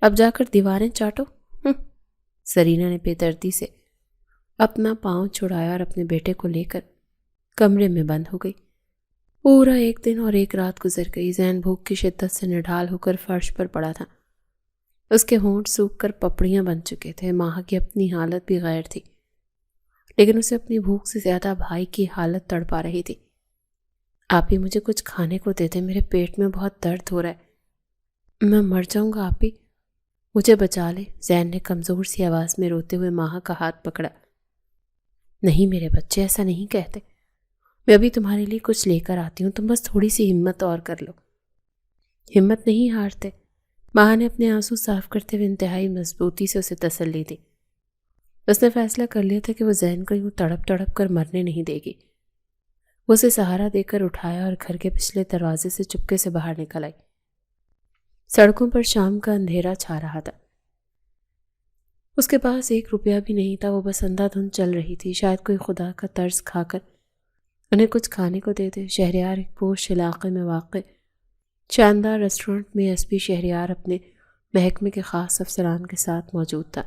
اب جا کر دیواریں چاٹو۔ زرینہ نے بے دردی سے اپنا پاؤں چھڑایا اور اپنے بیٹے کو لے کر کمرے میں بند ہو گئی۔ پورا ایک دن اور ایک رات گزر گئی۔ زین بھوک کی شدت سے نڈھال ہو کر فرش پر پڑا تھا، اس کے ہونٹ سوکھ کر پپڑیاں بن چکے تھے۔ ماہ کی اپنی حالت بھی غیر تھی، لیکن اسے اپنی بھوک سے زیادہ بھائی کی حالت تڑپا رہی تھی۔ آپ ہی مجھے کچھ کھانے کو دے دیں، میرے پیٹ میں بہت درد ہو رہا ہے، میں مر جاؤں گا، آپ ہی مجھے بچا لے۔ زین نے کمزور سی آواز میں روتے ہوئے ماہ کا ہاتھ پکڑا۔ نہیں میرے بچے، ایسا نہیں کہتے، میں ابھی تمہارے لیے کچھ لے کر آتی ہوں، تم بس تھوڑی سی ہمت اور کر لو۔ ہمت نہیں ہارتے، ماں نے اپنے آنسو صاف کرتے ہوئے انتہائی مضبوطی سے اسے تسلی دی۔ اس نے فیصلہ کر لیا تھا کہ وہ زین کو یوں تڑپ تڑپ کر مرنے نہیں دے گی۔ وہ اسے سہارا دے کر اٹھایا اور گھر کے پچھلے دروازے سے چپکے سے باہر نکل آئی۔ سڑکوں پر شام کا اندھیرا چھا رہا تھا۔ اس کے پاس 1 روپیہ بھی نہیں تھا، وہ بس اندھا دھند چل رہی تھی۔ شاید کوئی خدا کا ترس کھا کر انہیں کچھ کھانے کو دے دے۔ شہریار ایک پوش علاقے میں واقع شاندار ریسٹورنٹ میں ایس پی شہریار اپنے محکمے کے خاص افسران کے ساتھ موجود تھا۔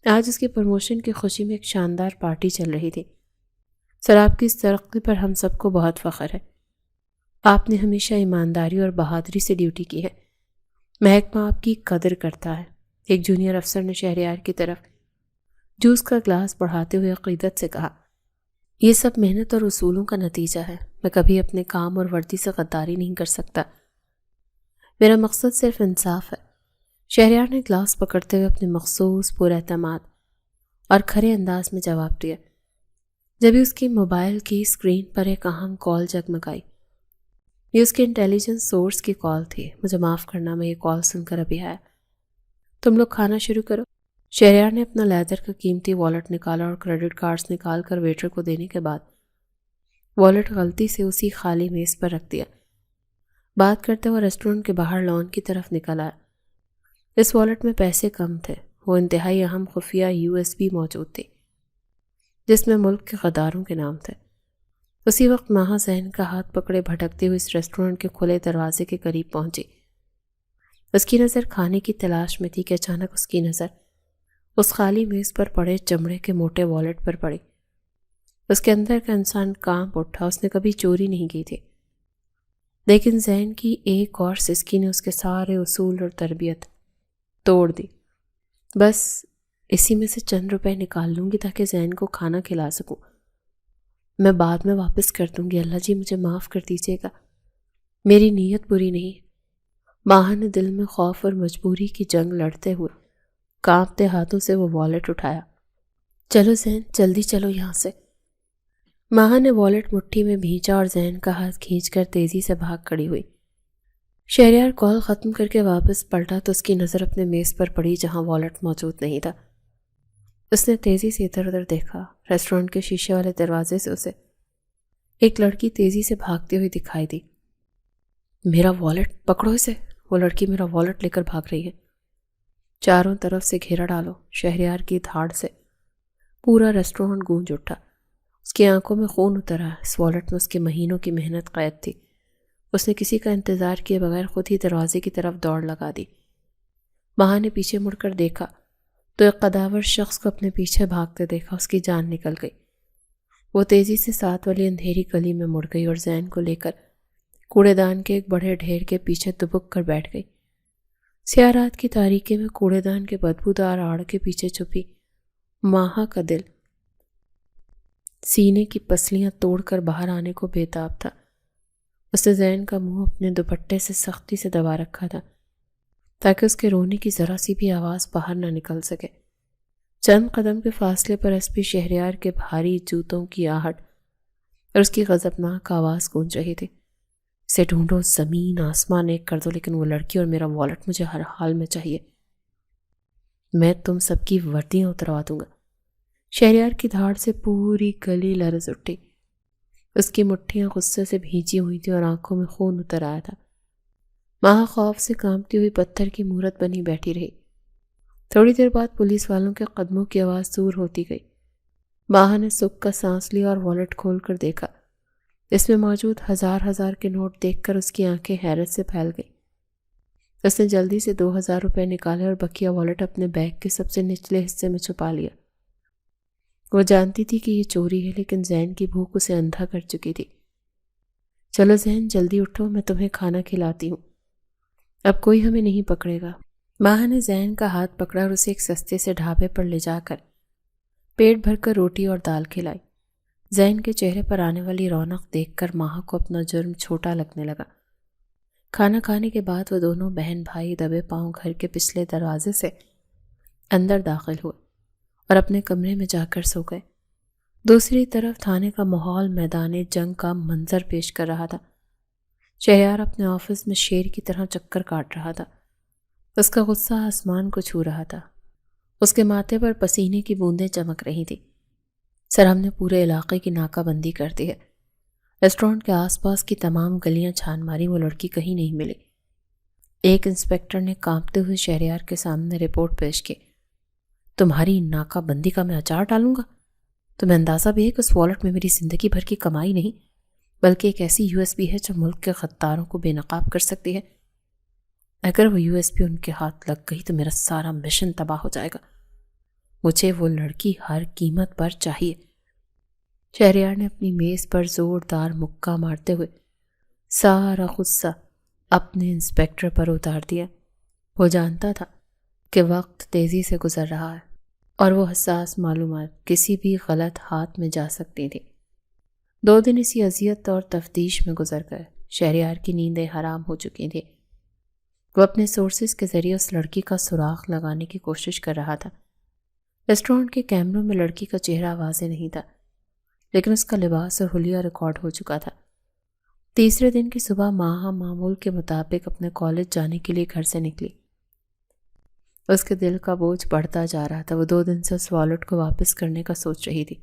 آج اس کی پروموشن کی خوشی میں ایک شاندار پارٹی چل رہی تھی۔ سر، آپ کی اس ترقی پر ہم سب کو بہت فخر ہے۔ آپ نے ہمیشہ ایمانداری اور بہادری سے ڈیوٹی کی ہے۔ محکمہ آپ کی قدر کرتا ہے۔ ایک جونیئر افسر نے شہریار کی طرف جوس کا گلاس بڑھاتے ہوئے عقیدت سے کہا، یہ سب محنت اور اصولوں کا نتیجہ ہے۔ میں کبھی اپنے کام اور وردی سے غداری نہیں کر سکتا۔ میرا مقصد صرف انصاف ہے۔ شہریار نے گلاس پکڑتے ہوئے اپنے مخصوص پر اعتماد اور کھرے انداز میں جواب دیا۔ جبھی اس کی موبائل کی اسکرین پر ایک اہم کال جگمگائی۔ یہ اس کے انٹیلیجنس سورس کی کال تھی۔ مجھے معاف کرنا، میں یہ کال سن کر ابھی آیا۔ تم لوگ کھانا شروع کرو۔ شہریار نے اپنا لیدر کا قیمتی والٹ نکالا اور کریڈٹ کارڈز نکال کر ویٹر کو دینے کے بعد والٹ غلطی سے اسی خالی میز پر رکھ دیا۔ بات کرتے ہوئے ریسٹورنٹ کے باہر لان کی طرف نکل آیا۔ اس والٹ میں پیسے کم تھے، وہ انتہائی اہم خفیہ USB موجود تھی جس میں ملک کے غداروں کے نام تھے۔ اسی وقت ماہا زین کا ہاتھ پکڑے بھٹکتے ہوئے اس ریسٹورنٹ کے کھلے دروازے کے قریب پہنچی۔ اس کی نظر کھانے کی تلاش میں تھی کہ اچانک اس کی نظر اس خالی میز پر پڑے چمڑے کے موٹے والٹ پر پڑی۔ اس کے اندر کا انسان کانپ اٹھا۔ اس نے کبھی چوری نہیں کی تھی، لیکن زین کی ایک اور سسکی نے اس کے سارے اصول اور تربیت توڑ دی۔ بس اسی میں سے چند روپے نکال لوں گی تاکہ زین کو کھانا کھلا سکوں۔ میں بعد میں واپس کر دوں گی۔ اللہ جی مجھے معاف کر دیجیے گا، میری نیت بری نہیں۔ ماہا نے دل میں خوف اور مجبوری کی جنگ لڑتے ہوئے کانپتے ہاتھوں سے وہ والٹ اٹھایا۔ چلو زین، جلدی چلو یہاں سے۔ ماہا نے والٹ مٹھی میں بھینچا اور زین کا ہاتھ کھینچ کر تیزی سے بھاگ کھڑی ہوئی۔ شہریار کال ختم کر کے واپس پلٹا تو اس کی نظر اپنے میز پر پڑی جہاں والٹ موجود نہیں تھا۔ اس نے تیزی سے ادھر ادھر دیکھا۔ ریسٹورنٹ کے شیشے والے دروازے سے اسے ایک لڑکی تیزی سے بھاگتی ہوئی دکھائی دی۔ میرا والٹ پکڑو اسے، وہ لڑکی میرا والٹ لے کر بھاگ رہی ہے۔ چاروں طرف سے گھیرا ڈالو۔ شہریار کی دھاڑ سے پورا ریسٹورنٹ گونج اٹھا۔ اس کی آنکھوں میں خون اترا۔ اس والٹ میں اس کے مہینوں کی محنت قید تھی۔ اس نے کسی کا انتظار کیے بغیر خود ہی دروازے کی طرف دوڑ لگا دی۔ ماہا نے پیچھے مڑ کر دیکھا تو ایک قداور شخص کو اپنے پیچھے بھاگتے دیکھا۔ اس کی جان نکل گئی۔ وہ تیزی سے ساتھ والی اندھیری گلی میں مڑ گئی اور زین کو لے کر کوڑے دان کے ایک بڑے ڈھیر کے پیچھے دبک کر بیٹھ گئی۔ سیاہ رات کی تاریکی میں کوڑے دان کے بدبودار آڑ کے پیچھے چھپی ماہا کا دل سینے کی پسلیاں توڑ کر باہر آنے کو بےتاب تھا۔ اس نے زین کا منہ اپنے دوپٹے سے سختی سے دبا رکھا تھا تاکہ اس کے رونے کی ذرا سی بھی آواز باہر نہ نکل سکے۔ چند قدم کے فاصلے پر ایس پی شہریار کے بھاری جوتوں کی آہٹ اور اس کی غضبناک آواز گونج رہی تھی۔ اسے ڈھونڈو، زمین آسمان ایک کر دو، لیکن وہ لڑکی اور میرا والٹ مجھے ہر حال میں چاہیے۔ میں تم سب کی وردیاں اتروا دوں گا۔ شہریار کی دھاڑ سے پوری گلی لرز اٹھی۔ اس کی مٹھیاں غصے سے بھیجی ہوئی تھیں اور آنکھوں میں خون اتر آیا تھا۔ ماہا خوف سے کانپتی ہوئی پتھر کی مورت بنی بیٹھی رہی۔ تھوڑی دیر بعد پولیس والوں کے قدموں کی آواز دور ہوتی گئی۔ ماہا نے سکھ کا سانس لیا اور والٹ کھول کر دیکھا۔ اس میں موجود ہزار کے نوٹ دیکھ کر اس کی آنکھیں حیرت سے پھیل گئی۔ اس نے جلدی سے 2000 روپے نکالے اور بقیہ والٹ اپنے بیگ کے سب سے نچلے حصے میں چھپا لیا۔ وہ جانتی تھی کہ یہ چوری ہے، لیکن زین کی بھوک اسے اندھا کر چکی تھی۔ چلو زین، جلدی اٹھو، میں تمہیں کھانا کھلاتی ہوں، اب کوئی ہمیں نہیں پکڑے گا۔ ماہا نے زین کا ہاتھ پکڑا اور اسے ایک سستے سے ڈھابے پر لے جا کر پیٹ بھر کر روٹی اور دال کھلائی۔ زین کے چہرے پر آنے والی رونق دیکھ کر ماہا کو اپنا جرم چھوٹا لگنے لگا۔ کھانا کھانے کے بعد وہ دونوں بہن بھائی دبے پاؤں گھر کے پچھلے دروازے سے اندر داخل ہوئے اور اپنے کمرے میں جا کر سو گئے۔ دوسری طرف تھانے کا ماحول میدان جنگ کا منظر پیش کر رہا تھا۔ شہریار اپنے آفس میں شیر کی طرح چکر کاٹ رہا تھا۔ اس کا غصہ آسمان کو چھو رہا تھا۔ اس کے ماتھے پر پسینے کی بوندیں چمک رہی تھیں۔ سر، ہم نے پورے علاقے کی ناکہ بندی کر دی ہے۔ ریسٹورینٹ کے آس پاس کی تمام گلیاں چھان ماری، وہ لڑکی کہیں نہیں ملی۔ ایک انسپیکٹر نے کانپتے ہوئے شہریار کے سامنے رپورٹ پیش کی۔ تمہاری ناکہ بندی کا میں اچار ڈالوں گا؟ تمہیں اندازہ بھی ہے کہ اس والٹ میں میری زندگی بھر کی کمائی نہیں بلکہ ایک ایسی یو ایس بی ہے جو ملک کے غداروں کو بے نقاب کر سکتی ہے۔ اگر وہ یو ایس بی ان کے ہاتھ لگ گئی تو میرا سارا مشن تباہ ہو جائے گا۔ مجھے وہ لڑکی ہر قیمت پر چاہیے۔ شہریار نے اپنی میز پر زوردار مکہ مارتے ہوئے سارا غصہ اپنے انسپیکٹر پر اتار دیا۔ وہ جانتا تھا کہ وقت تیزی سے گزر رہا ہے اور وہ حساس معلومات کسی بھی غلط ہاتھ میں جا سکتی تھی۔ 2 دن اسی اذیت اور تفتیش میں گزر گئے۔ شہریار کی نیندیں حرام ہو چکی تھیں۔ وہ اپنے سورسز کے ذریعے اس لڑکی کا سراغ لگانے کی کوشش کر رہا تھا۔ ریسٹورینٹ کے کیمروں میں لڑکی کا چہرہ واضح نہیں تھا، لیکن اس کا لباس اور حلیہ ریکارڈ ہو چکا تھا۔ تیسرے دن کی صبح ماہا معمول کے مطابق اپنے کالج جانے کے لیے گھر سے نکلی۔ اس کے دل کا بوجھ بڑھتا جا رہا تھا۔ وہ 2 دن سے اس والٹ کو واپس کرنے کا سوچ رہی تھی،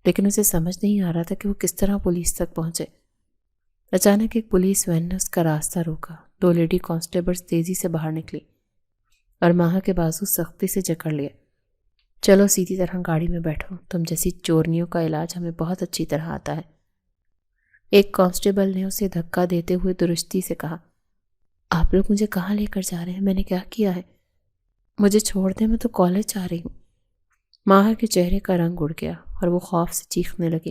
لیکن اسے سمجھ نہیں آ رہا تھا کہ وہ کس طرح پولیس تک پہنچے۔ اچانک ایک پولیس وین نے اس کا راستہ روکا۔ 2 لیڈی کانسٹیبلز تیزی سے باہر نکلی اور ماہا کے بازو سختی سے جکڑ لیا۔ چلو سیدھی طرح گاڑی میں بیٹھو، تم جیسی چورنیوں کا علاج ہمیں بہت اچھی طرح آتا ہے۔ ایک کانسٹیبل نے اسے دھکا دیتے ہوئے درستی سے کہا، آپ لوگ مجھے کہاں لے کر جا رہے ہیں؟ میں نے کیا کیا ہے؟ مجھے چھوڑ دیں، میں تو کالج جا رہی ہوں۔ ماہا کے چہرے کا رنگ اڑ گیا اور وہ خوف سے چیخنے لگی۔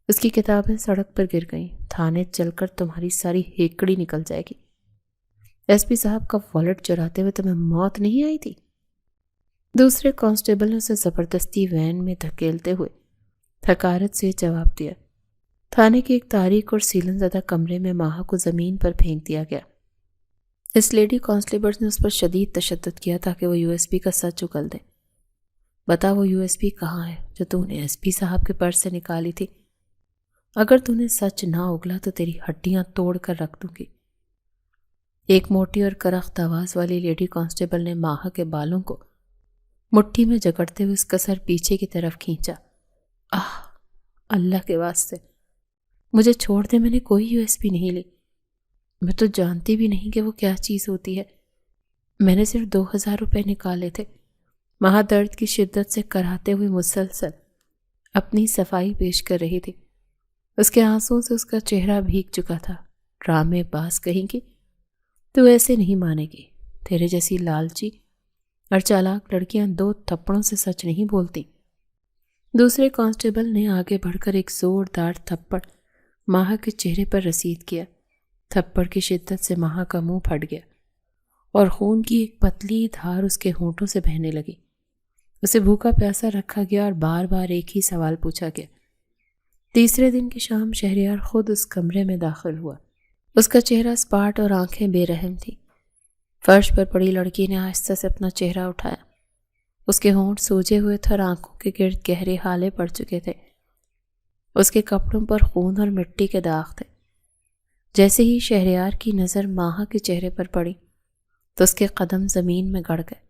اس کی کتابیں سڑک پر گر گئیں۔ تھانے چل کر تمہاری ساری ہیکڑی نکل جائے گی۔ ایس پی صاحب کا والٹ چراتے ہوئے تمہیں موت نہیں آئی تھی؟ دوسرے کانسٹیبل نے اسے زبردستی وین میں دھکیلتے ہوئے حقارت سے جواب دیا۔ تھانے کے ایک تاریک اور سیلن زدہ کمرے میں ماہا کو زمین پر پھینک دیا گیا۔ اس لیڈی کانسٹیبل نے اس پر شدید تشدد کیا تاکہ وہ یو ایس بی کا سچ اگل دے۔ بتا وہ یو ایس بی کہاں ہے جو تو نے ایس پی صاحب کے پرس سے نکالی تھی؟ اگر تو نے سچ نہ اگلا تو تیری ہڈیاں توڑ کر رکھ دوں گی۔ ایک موٹی اور کرخت آواز والی لیڈی کانسٹیبل نے ماہا کے بالوں کو مٹھی میں جکڑتے ہوئے اس کا سر پیچھے کی طرف کھینچا۔ اللہ کے واسطے مجھے چھوڑ دے، میں نے کوئی یو ایس بی نہیں لی۔ میں تو جانتی بھی نہیں کہ وہ کیا چیز ہوتی ہے۔ میں نے صرف 2000 روپے نکالے تھے۔ ماہا درد کی شدت سے کراہتے ہوئے مسلسل اپنی صفائی پیش کر رہی تھی۔ اس کے آنسوں سے اس کا چہرہ بھیگ چکا تھا۔ ڈرامے باز کہیں گی، تو ایسے نہیں مانے گی۔ تیرے جیسی لالچی اور چالاک لڑکیاں 2 تھپڑوں سے سچ نہیں بولتی۔ دوسرے کانسٹیبل نے آگے بڑھ کر ایک زوردار تھپڑ ماہا کے چہرے پر رسید کیا۔ تھپڑ کی شدت سے ماہا کا منہ پھٹ گیا اور خون کی ایک پتلی دھار اس کے ہونٹوں سے بہنے لگی۔ اسے بھوکا پیاسا رکھا گیا اور بار بار ایک ہی سوال پوچھا گیا۔ تیسرے دن کی شام شہریار خود اس کمرے میں داخل ہوا۔ اس کا چہرہ سپاٹ اور آنکھیں بے رحم تھیں۔ فرش پر پڑی لڑکی نے آہستہ سے اپنا چہرہ اٹھایا۔ اس کے ہونٹ سوجے ہوئے تھے اور آنکھوں کے گرد گہرے ہالے پڑ چکے تھے۔ اس کے کپڑوں پر خون اور مٹی کے داغ تھے۔ جیسے ہی شہریار کی نظر ماہا کے چہرے پر پڑی تو اس کے قدم زمین میں گڑ گئے۔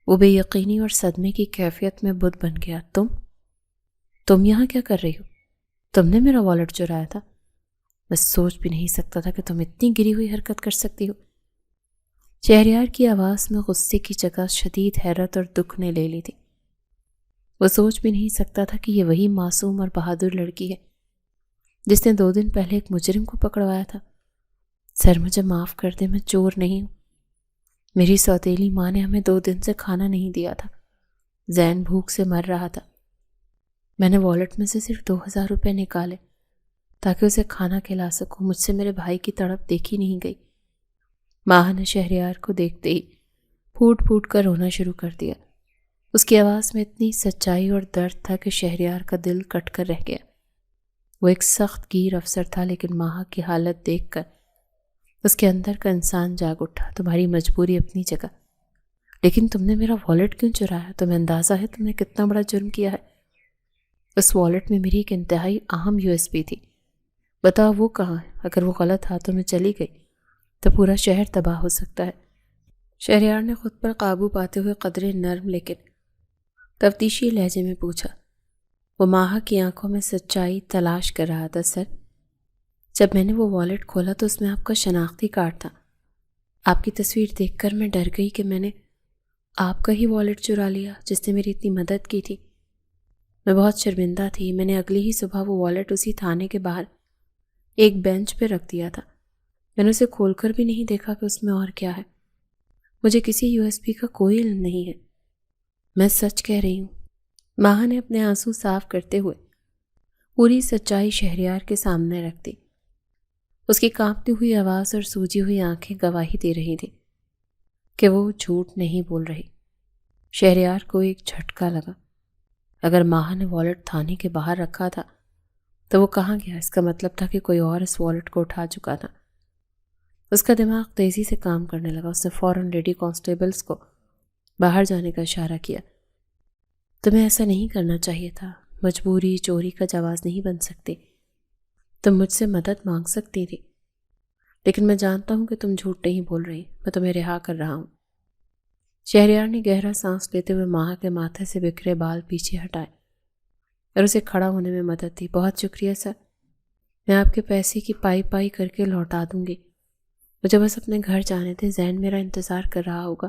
وہ بے یقینی اور صدمے کی کیفیت میں بت بن گیا۔ تم یہاں کیا کر رہی ہو؟ تم نے میرا والٹ چرایا تھا؟ میں سوچ بھی نہیں سکتا تھا کہ تم اتنی گری ہوئی حرکت کر سکتی ہو۔ شہریار کی آواز میں غصے کی جگہ شدید حیرت اور دکھ نے لے لی تھی۔ وہ سوچ بھی نہیں سکتا تھا کہ یہ وہی معصوم اور بہادر لڑکی ہے جس نے 2 دن پہلے ایک مجرم کو پکڑوایا تھا۔ سر، مجھے معاف کر دے، میں چور نہیں ہوں۔ میری سوتیلی ماں نے ہمیں 2 دن سے کھانا نہیں دیا تھا۔ زین بھوک سے مر رہا تھا۔ میں نے والٹ میں سے صرف 2000 روپے نکالے تاکہ اسے کھانا کھلا سکوں۔ مجھ سے میرے بھائی کی تڑپ دیکھی نہیں گئی۔ ماہا نے شہریار کو دیکھتے ہی پھوٹ پھوٹ کر رونا شروع کر دیا۔ اس کی آواز میں اتنی سچائی اور درد تھا کہ شہریار کا دل کٹ کر رہ گیا۔ وہ ایک سخت گیر افسر تھا، لیکن ماہا کی حالت دیکھ کر اس کے اندر کا انسان جاگ اٹھا۔ تمہاری مجبوری اپنی جگہ، لیکن تم نے میرا والٹ کیوں چرایا؟ تمہیں اندازہ ہے تم نے کتنا بڑا جرم کیا ہے؟ اس والٹ میں میری ایک انتہائی اہم یو ایس بی تھی۔ بتاؤ وہ کہاں ہے؟ اگر وہ غلط ہاتھوں میں چلی گئی تو پورا شہر تباہ ہو سکتا ہے۔ شہریار نے خود پر قابو پاتے ہوئے قدرے نرم لیکن تفتیشی لہجے میں پوچھا۔ وہ ماہا کی آنکھوں میں سچائی تلاش کر رہا تھا۔ سر، جب میں نے وہ والیٹ کھولا تو اس میں آپ کا شناختی کارڈ تھا۔ آپ کی تصویر دیکھ کر میں ڈر گئی کہ میں نے آپ کا ہی والیٹ چرا لیا جس نے میری اتنی مدد کی تھی۔ میں بہت شرمندہ تھی۔ میں نے اگلی ہی صبح وہ والیٹ اسی تھانے کے باہر ایک بینچ پہ رکھ دیا تھا۔ میں نے اسے کھول کر بھی نہیں دیکھا کہ اس میں اور کیا ہے۔ مجھے کسی USB کا کوئی علم نہیں ہے۔ میں سچ کہہ رہی ہوں۔ ماہا نے اپنے آنسو صاف کرتے ہوئے پوری سچائی شہریار کے سامنے رکھ دی۔ اس کی کانپتی ہوئی آواز اور سوجی ہوئی آنکھیں گواہی دے رہی تھی کہ وہ جھوٹ نہیں بول رہی۔ شہریار کو ایک جھٹکا لگا۔ اگر ماہا نے والیٹ تھانے کے باہر رکھا تھا تو وہ کہاں گیا؟ اس کا مطلب تھا کہ کوئی اور اس والیٹ کو اٹھا چکا تھا۔ اس کا دماغ تیزی سے کام کرنے لگا۔ اس نے فوراً لیڈی کانسٹیبلز کو باہر جانے کا اشارہ کیا۔ تمہیں ایسا نہیں کرنا چاہیے تھا۔ مجبوری چوری کا جواز نہیں بن سکتی۔ تم مجھ سے مدد مانگ سکتی تھی، لیکن میں جانتا ہوں کہ تم جھوٹ نہیں بول رہی۔ میں تمہیں رہا کر رہا ہوں۔ شہریار نے گہرا سانس لیتے ہوئے ماہا کے ماتھے سے بکھرے بال پیچھے ہٹائے اور اسے کھڑا ہونے میں مدد دی۔ بہت شکریہ سر، میں آپ کے پیسے کی پائی کر کے لوٹا دوں گی۔ مجھے بس اپنے گھر جانے دیں، زین میرا انتظار کر رہا ہوگا۔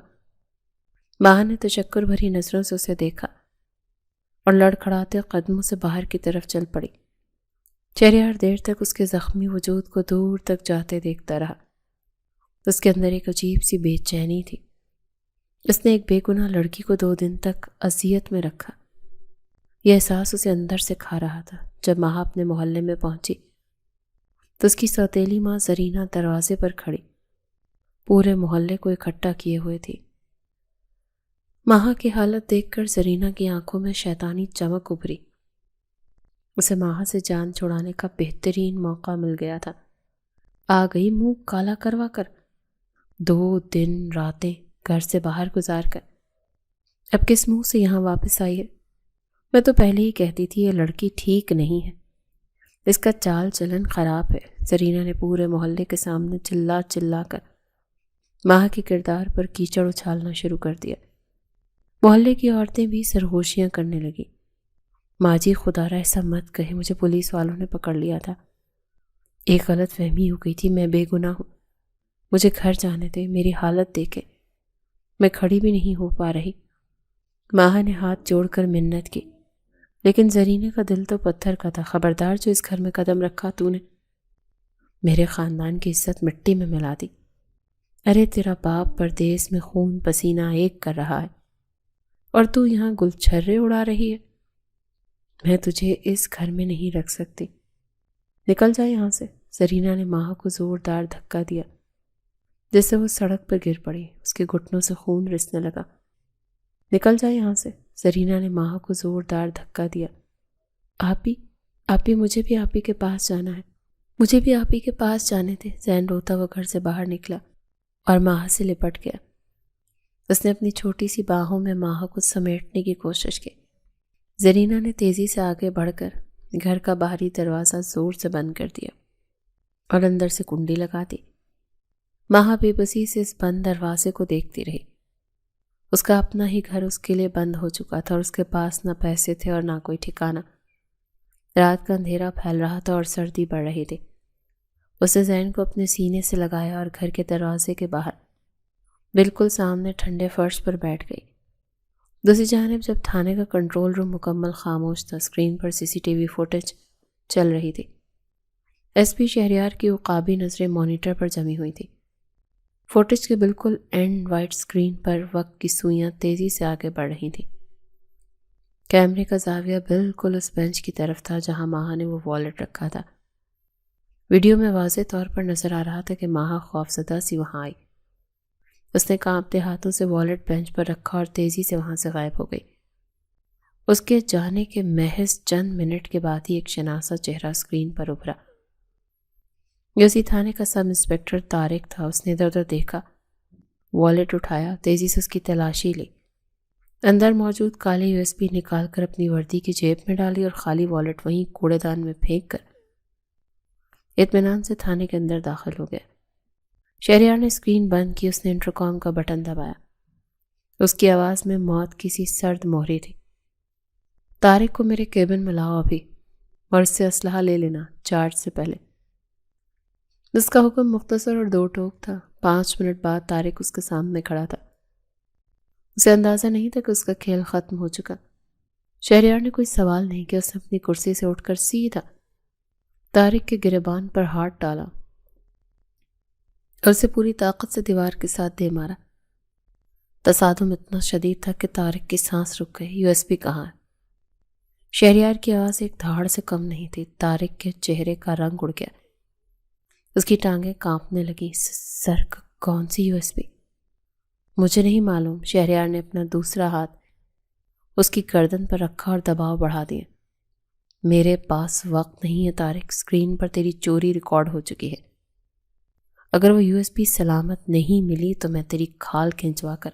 ماہا نے تشکر بھری نظروں سے اسے دیکھا اور لڑکھڑاتے قدموں سے باہر کی طرف چل پڑی۔ شہریار دیر تک اس کے زخمی وجود کو دور تک جاتے دیکھتا رہا۔ اس کے اندر ایک عجیب سی بے چینی تھی۔ اس نے ایک بے گناہ لڑکی کو 2 دن تک اذیت میں رکھا۔ یہ احساس اسے اندر سے کھا رہا تھا۔ جب ماہا اپنے محلے میں پہنچی تو اس کی سوتیلی ماں زرینہ دروازے پر کھڑی پورے محلے کو اکٹھا کیے ہوئے تھی۔ ماہا کی حالت دیکھ کر زرینہ کی آنکھوں میں شیطانی چمک ابھری۔ اسے ماہا سے جان چھڑانے کا بہترین موقع مل گیا تھا۔ آ گئی منہ کالا کروا کر، 2 دن راتیں گھر سے باہر گزار کر اب کس منہ سے یہاں واپس آئی ہے؟ میں تو پہلے ہی کہتی تھی یہ لڑکی ٹھیک نہیں ہے، اس کا چال چلن خراب ہے۔ زرینہ نے پورے محلے کے سامنے چلا چلا کر ماہا کے کردار پر کیچڑ اچھالنا شروع کر دیا۔ محلے کی عورتیں بھی سرگوشیاں کرنے لگی۔ ماں جی خدا را ایسا مت کہے، مجھے پولیس والوں نے پکڑ لیا تھا۔ ایک غلط فہمی ہو گئی تھی، میں بے گناہ ہوں۔ مجھے گھر جانے دے، میری حالت دیکھے، میں کھڑی بھی نہیں ہو پا رہی۔ ماہا نے ہاتھ جوڑ کر منت کی، لیکن زرینے کا دل تو پتھر کا تھا۔ خبردار جو اس گھر میں قدم رکھا تو نے میرے خاندان کی عزت مٹی میں ملا دی۔ ارے تیرا باپ پردیس میں خون پسینہ ایک کر رہا ہے اور تو یہاں گلچھرے اڑا رہی ہے۔ میں تجھے اس گھر میں نہیں رکھ سکتی، نکل جا یہاں سے۔ زرینہ نے ماہا کو زوردار دھکا دیا جس سے وہ سڑک پر گر پڑی۔ اس کے گھٹنوں سے خون رسنے لگا۔ نکل جا یہاں سے۔ زرینہ نے ماہا کو زوردار دھکا دیا۔ آپ ہی مجھے بھی آپ ہی کے پاس جانا ہے، مجھے بھی آپ ہی کے پاس جانے تھے۔ زین روتا وہ گھر سے باہر نکلا اور ماہا سے لپٹ گیا۔ اس نے اپنی چھوٹی سی باہوں میں ماہا کو سمیٹنے کی کوشش کی۔ زرینہ نے تیزی سے آگے بڑھ کر گھر کا باہری دروازہ زور سے بند کر دیا اور اندر سے کنڈی لگا دی۔ ماہا بے بسی سے اس بند دروازے کو دیکھتی رہی۔ اس کا اپنا ہی گھر اس کے لیے بند ہو چکا تھا اور اس کے پاس نہ پیسے تھے اور نہ کوئی ٹھکانہ۔ رات کا اندھیرا پھیل رہا تھا اور سردی بڑھ رہی تھی۔ اس نے زین کو اپنے سینے سے لگایا اور گھر کے دروازے کے باہر بالکل سامنے ٹھنڈے فرش پر بیٹھ گئی۔ دوسری جانب جب تھانے کا کنٹرول روم مکمل خاموش تھا، اسکرین پر CCTV فوٹیج چل رہی تھی۔ SP شہریار کی عقابی نظریں مانیٹر پر جمی ہوئی تھی۔ فوٹیج کے بالکل اینڈ وائٹ اسکرین پر وقت کی سوئیاں تیزی سے آگے بڑھ رہی تھیں۔ کیمرے کا زاویہ بالکل اس بینچ کی طرف تھا جہاں ماہا نے وہ والیٹ رکھا تھا۔ ویڈیو میں واضح طور پر نظر آ رہا تھا کہ ماہا خوفزدہ سی وہاں آئی۔ اس نے کانپتے ہاتھوں سے والیٹ بینچ پر رکھا اور تیزی سے وہاں سے غائب ہو گئی۔ اس کے جانے کے محض چند منٹ کے بعد ہی ایک شناسا چہرہ اسکرین پر ابھرا۔ یہ اسی تھانے کا سب انسپکٹر طارق تھا۔ اس نے ادھر ادھر دیکھا، والیٹ اٹھایا، تیزی سے اس کی تلاشی لی۔ اندر موجود کالے USB نکال کر اپنی وردی کی جیب میں ڈالی اور خالی والیٹ وہیں کوڑے دان میں پھینک کر اطمینان سے تھانے کے اندر داخل ہو گیا۔ شہریار نے اسکرین بند کی. اس نے انٹرکام کا بٹن دبایا. اس کی آواز میں موت کی سی سرد مہری تھی. طارق کو میرے کیبن میں لاؤ ابھی، اور اس سے اسلحہ لے لینا چارج سے پہلے. اس کا حکم مختصر اور دو ٹوک تھا. 5 منٹ بعد طارق اس کے سامنے کھڑا تھا. اسے اندازہ نہیں تھا کہ اس کا کھیل ختم ہو چکا. شہریار نے کوئی سوال نہیں کیا. اس نے اپنی کرسی سے اٹھ کر سیدھا طارق کے گریبان پر ہاتھ ڈالا اور اسے پوری طاقت سے دیوار کے ساتھ دے مارا. تصادم اتنا شدید تھا کہ طارق کی سانس رک گئی. یو ایس بی کہاں ہے؟ شہریار کی آواز ایک دھاڑ سے کم نہیں تھی. طارق کے چہرے کا رنگ اڑ گیا. اس کی ٹانگیں کانپنے لگی. سر، کون سی یو ایس بی؟ مجھے نہیں معلوم. شہریار نے اپنا دوسرا ہاتھ اس کی گردن پر رکھا اور دباؤ بڑھا دیا. میرے پاس وقت نہیں ہے طارق. اسکرین پر تیری چوری ریکارڈ ہو چکی ہے. اگر وہ یو ایس بی سلامت نہیں ملی تو میں تیری کھال کھنچوا کر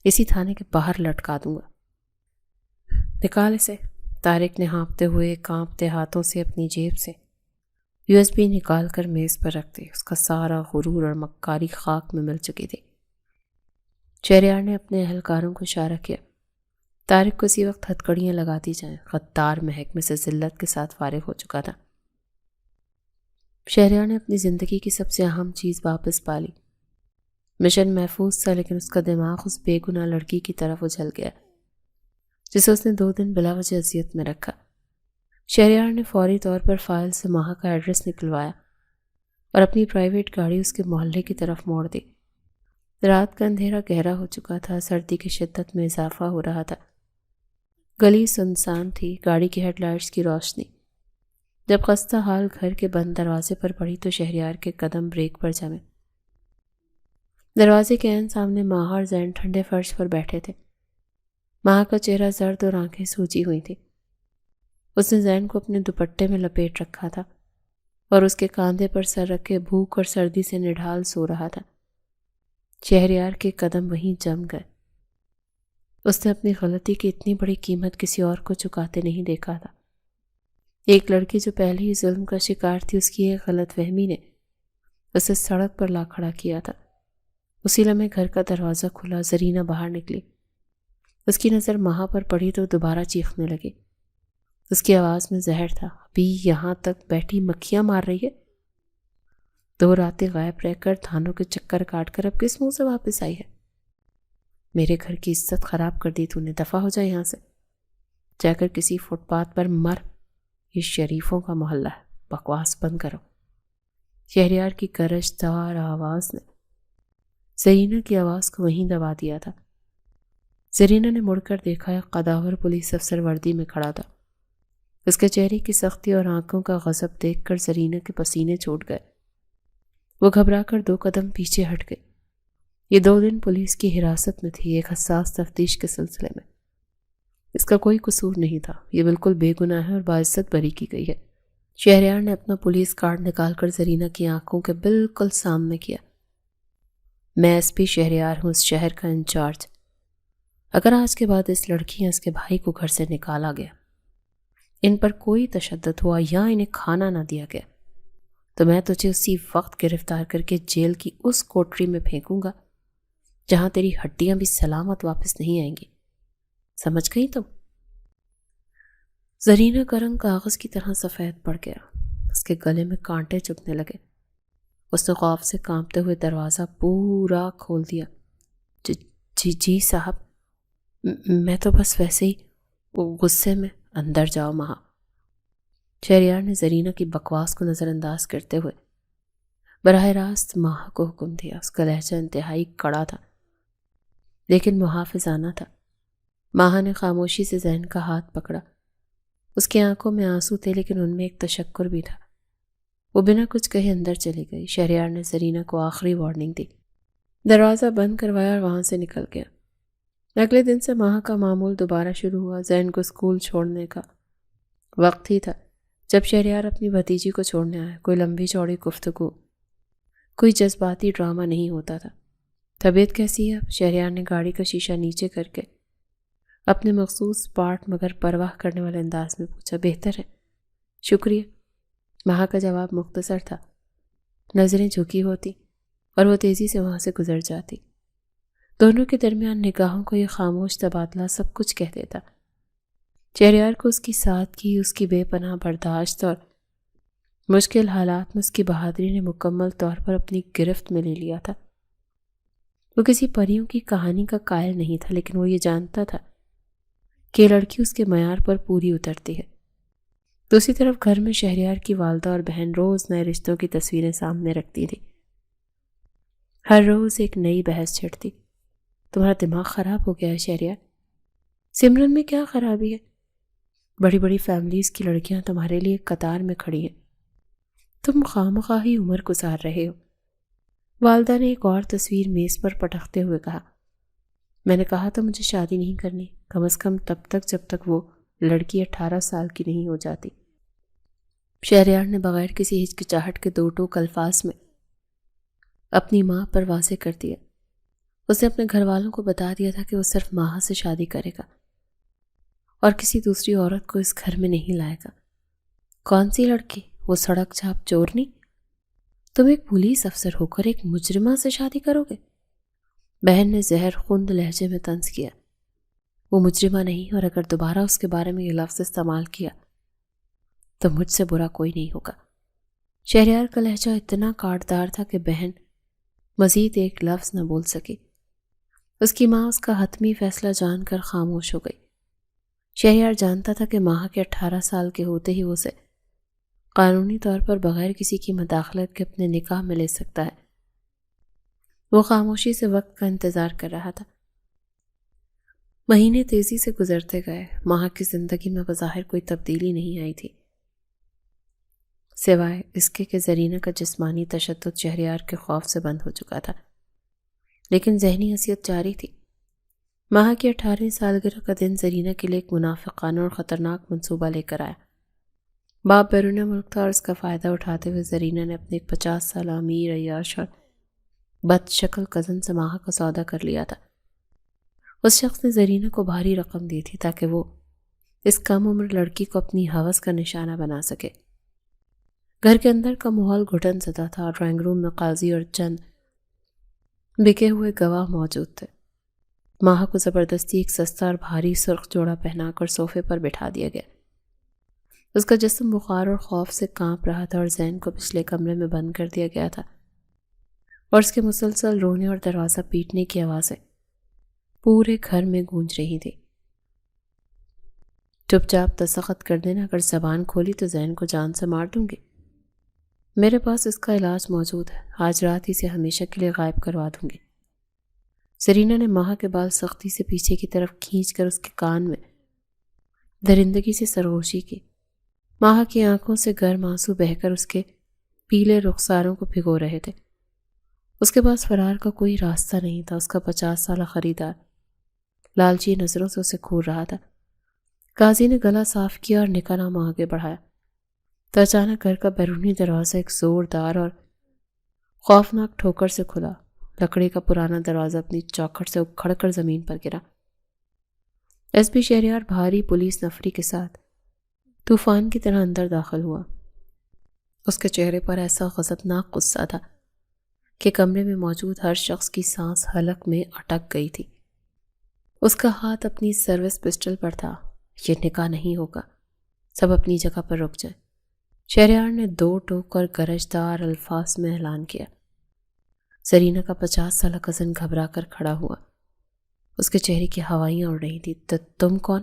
اسی تھانے کے باہر لٹکا دوں گا. نکال اسے. طارق نے ہانپتے ہوئے کانپتے ہاتھوں سے اپنی جیب سے یو ایس بی نکال کر میز پر رکھ دی. اس کا سارا غرور اور مکاری خاک میں مل چکی تھی. شہریار نے اپنے اہلکاروں کو اشارہ کیا. طارق کو اسی وقت ہتھکڑیاں لگا دی جائیں. غدار محکمے سے ذلت کے ساتھ فارغ ہو چکا تھا. شہریار نے اپنی زندگی کی سب سے اہم چیز واپس پا لی. مشن محفوظ تھا، لیکن اس کا دماغ اس بے گناہ لڑکی کی طرف اچھل گیا جسے اس نے 2 دن بلا وجہ اذیت میں رکھا. شہریار نے فوری طور پر فائل سے ماہا کا ایڈریس نکلوایا اور اپنی پرائیویٹ گاڑی اس کے محلے کی طرف موڑ دی. رات کا اندھیرا گہرا ہو چکا تھا. سردی کی شدت میں اضافہ ہو رہا تھا. گلی سنسان تھی. گاڑی کی ہیڈ لائٹس کی روشنی جب خستہ حال گھر کے بند دروازے پر پڑی تو شہریار کے قدم بریک پر جمے. دروازے کے عین سامنے ماہا اور زین ٹھنڈے فرش پر بیٹھے تھے. ماہا کا چہرہ زرد اور آنکھیں سوجی ہوئی تھیں. اس نے زین کو اپنے دوپٹے میں لپیٹ رکھا تھا اور اس کے کاندھے پر سر رکھے بھوک اور سردی سے نڈھال سو رہا تھا. شہریار کے قدم وہیں جم گئے. اس نے اپنی غلطی کی اتنی بڑی قیمت کسی اور کو چکاتے نہیں دیکھا تھا. ایک لڑکی جو پہلے ہی ظلم کا شکار تھی، اس کی ایک غلط فہمی نے اسے سڑک پر لا کھڑا کیا تھا. اسی لمحے گھر کا دروازہ کھلا. زرینہ باہر نکلی. اس کی نظر ماہا پر پڑی تو دوبارہ چیخنے لگی. اس کی آواز میں زہر تھا. ابھی یہاں تک بیٹھی مکھیاں مار رہی ہے؟ 2 راتیں غائب رہ کر تھانوں کے چکر کاٹ کر اب کس منہ سے واپس آئی ہے؟ میرے گھر کی عزت خراب کر دی تو نے. دفع ہو جائے یہاں سے. جا کر کسی فٹ پاتھ پر مر. یہ شریفوں کا محلہ ہے. بکواس بند کرو. شہریار کی گرج دار آواز نے زرینہ کی آواز کو وہیں دبا دیا تھا. زرینہ نے مڑ کر دیکھا. ایک قداور پولیس افسر وردی میں کھڑا تھا. اس کے چہرے کی سختی اور آنکھوں کا غضب دیکھ کر زرینہ کے پسینے چھوٹ گئے. وہ گھبرا کر 2 قدم پیچھے ہٹ گئی. یہ 2 دن پولیس کی حراست میں تھی، ایک حساس تفتیش کے سلسلے میں. اس کا کوئی قصور نہیں تھا. یہ بالکل بے گناہ ہے اور باعزت بری کی گئی ہے. شہریار نے اپنا پولیس کارڈ نکال کر زرینہ کی آنکھوں کے بالکل سامنے کیا. میں ایس پی شہریار ہوں، اس شہر کا انچارج. اگر آج کے بعد اس لڑکی یا اس کے بھائی کو گھر سے نکالا گیا، ان پر کوئی تشدد ہوا یا انہیں کھانا نہ دیا گیا، تو میں تجھے اسی وقت گرفتار کر کے جیل کی اس کوٹری میں پھینکوں گا جہاں تیری ہڈیاں بھی سلامت واپس نہیں آئیں گی. سمجھ گئی تم؟ زرینہ کا رنگ کاغذ کی طرح سفید پڑ گیا. اس کے گلے میں کانٹے چبھنے لگے. اس نے خوف سے کانپتے ہوئے دروازہ پورا کھول دیا. جی صاحب، میں تو بس ویسے ہی غصے میں. اندر جاؤ ماہا. شہریار نے زرینہ کی بکواس کو نظر انداز کرتے ہوئے براہ راست ماہا کو حکم دیا. اس کا لہجہ انتہائی کڑا تھا لیکن محافظانہ تھا. ماہا نے خاموشی سے زین کا ہاتھ پکڑا. اس کی آنکھوں میں آنسو تھے لیکن ان میں ایک تشکر بھی تھا. وہ بنا کچھ کہے اندر چلی گئی. شہریار نے زرینہ کو آخری وارننگ دی، دروازہ بند کروایا اور وہاں سے نکل گیا. اگلے دن سے ماہا کا معمول دوبارہ شروع ہوا. زین کو اسکول چھوڑنے کا وقت ہی تھا جب شہریار اپنی بھتیجی کو چھوڑنے آیا. کوئی لمبی چوڑی گفتگو، کوئی جذباتی ڈرامہ نہیں ہوتا تھا. طبیعت کیسی ہے اب؟ شہریار نے گاڑی کا شیشہ نیچے کر کے اپنے مخصوص پارٹ مگر پرواہ کرنے والے انداز میں پوچھا. بہتر ہے شکریہ. ماہا کا جواب مختصر تھا. نظریں جھکی ہوتی اور وہ تیزی سے وہاں سے گزر جاتی۔ دونوں کے درمیان نگاہوں کو یہ خاموش تبادلہ سب کچھ کہہ دیتا۔ شہریار کو اس کی سادگی، اس کی بے پناہ برداشت اور مشکل حالات میں اس کی بہادری نے مکمل طور پر اپنی گرفت میں لے لیا تھا۔ وہ کسی پریوں کی کہانی کا قائل نہیں تھا، لیکن وہ یہ جانتا تھا کہ لڑکی اس کے معیار پر پوری اترتی ہے۔ دوسری طرف گھر میں شہریار کی والدہ اور بہن روز نئے رشتوں کی تصویریں سامنے رکھتی تھی۔ ہر روز ایک نئی بحث چھڑتی۔ تمہارا دماغ خراب ہو گیا ہے شہریار؟ سمرن میں کیا خرابی ہے؟ بڑی بڑی فیملیز کی لڑکیاں تمہارے لیے قطار میں کھڑی ہیں، تم خواہ ہی عمر گزار رہے ہو۔ والدہ نے ایک اور تصویر میز پر پٹکتے ہوئے کہا، میں نے کہا تھا مجھے شادی نہیں کرنی، کم از کم تب تک جب تک وہ لڑکی 18 سال کی نہیں ہو جاتی۔ شہریار نے بغیر کسی ہچکچاہٹ کے دو ٹوک الفاظ میں اپنی ماں پر واضح کر دیا۔ اس نے اپنے گھر والوں کو بتا دیا تھا کہ وہ صرف ماہا سے شادی کرے گا اور کسی دوسری عورت کو اس گھر میں نہیں لائے گا۔ کون سی لڑکی؟ وہ سڑک چھاپ چورنی؟ تم ایک پولیس افسر ہو کر ایک مجرمہ سے شادی کرو گے؟ بہن نے زہر خوند لہجے میں طنز کیا۔ وہ مجرمہ نہیں، اور اگر دوبارہ اس کے بارے میں یہ لفظ استعمال کیا تو مجھ سے برا کوئی نہیں ہوگا۔ شہریار کا لہجہ اتنا کاٹدار تھا کہ بہن مزید ایک لفظ نہ بول سکی۔ اس کی ماں اس کا حتمی فیصلہ جان کر خاموش ہو گئی۔ شہریار جانتا تھا کہ ماہا کے 18 سال کے ہوتے ہی وہ اسے قانونی طور پر بغیر کسی کی مداخلت کے اپنے نکاح میں لے سکتا ہے۔ وہ خاموشی سے وقت کا انتظار کر رہا تھا۔ مہینے تیزی سے گزرتے گئے۔ ماہا کی زندگی میں بظاہر کوئی تبدیلی نہیں آئی تھی، سوائے اس کے کہ زرینہ کا جسمانی تشدد شہریار کے خوف سے بند ہو چکا تھا، لیکن ذہنی اذیت جاری تھی۔ ماہا کی 18ویں سالگرہ کا دن زرینہ کے لیے ایک منافقانہ اور خطرناک منصوبہ لے کر آیا۔ باپ بیرون ملک تھا اور اس کا فائدہ اٹھاتے ہوئے زرینہ نے اپنے ایک 50 سالہ امیر عیاش اور بد شکل کزن سے ماہا کا سودا کر لیا تھا۔ اس شخص نے زرینہ کو بھاری رقم دی تھی تاکہ وہ اس کم عمر لڑکی کو اپنی ہوس کا نشانہ بنا سکے۔ گھر کے اندر کا ماحول گھٹن زدہ تھا اور ڈرائنگ روم میں قاضی اور چند بکے ہوئے گواہ موجود تھے۔ ماہا کو زبردستی ایک سستا اور بھاری سرخ جوڑا پہنا کر صوفے پر بٹھا دیا گیا۔ اس کا جسم بخار اور خوف سے کانپ رہا تھا اور ذہن کو پچھلے کمرے میں بند کر دیا گیا تھا، اور اس کے مسلسل رونے اور دروازہ پیٹنے کی آوازیں پورے گھر میں گونج رہی تھی۔ چپ چاپ دستخط کر دینا، اگر زبان کھولی تو ذہن کو جان سے مار دوں گی۔ میرے پاس اس کا علاج موجود ہے، آج رات ہی سے ہمیشہ کے لیے غائب کروا دوں گی۔ زرینہ نے ماہا کے بال سختی سے پیچھے کی طرف کھینچ کر اس کے کان میں درندگی سے سرگوشی کی۔ ماہا کی آنکھوں سے گرم آنسو بہہ کر اس کے پیلے رخساروں کو بھگو رہے تھے۔ اس کے پاس فرار کا کوئی راستہ نہیں تھا۔ اس کا 50 سالہ خریدار لالچی نظروں سے اسے گھور رہا تھا۔ قاضی نے گلا صاف کیا اور نکاح نامہ آگے بڑھایا تو اچانک گھر کا بیرونی دروازہ ایک زوردار اور خوفناک ٹھوکر سے کھلا۔ لکڑی کا پرانا دروازہ اپنی چوکھٹ سے اکھڑ کر زمین پر گرا۔ ایس پی شہریار بھاری پولیس نفری کے ساتھ طوفان کی طرح اندر داخل ہوا۔ اس کے چہرے پر ایسا غضبناک غصہ تھا کہ کمرے میں موجود ہر شخص کی سانس حلق میں اٹک گئی تھی۔ اس کا ہاتھ اپنی سروس پسٹل پر تھا۔ یہ نکاح نہیں ہوگا، سب اپنی جگہ پر رک جائیں۔ شہریار نے 2 ٹوک اور گرجدار الفاظ میں اعلان کیا۔ زرینہ کا 50 سالہ کزن گھبرا کر کھڑا ہوا۔ اس کے چہرے کی ہوائیاں اڑ رہی تھی۔ تم کون؟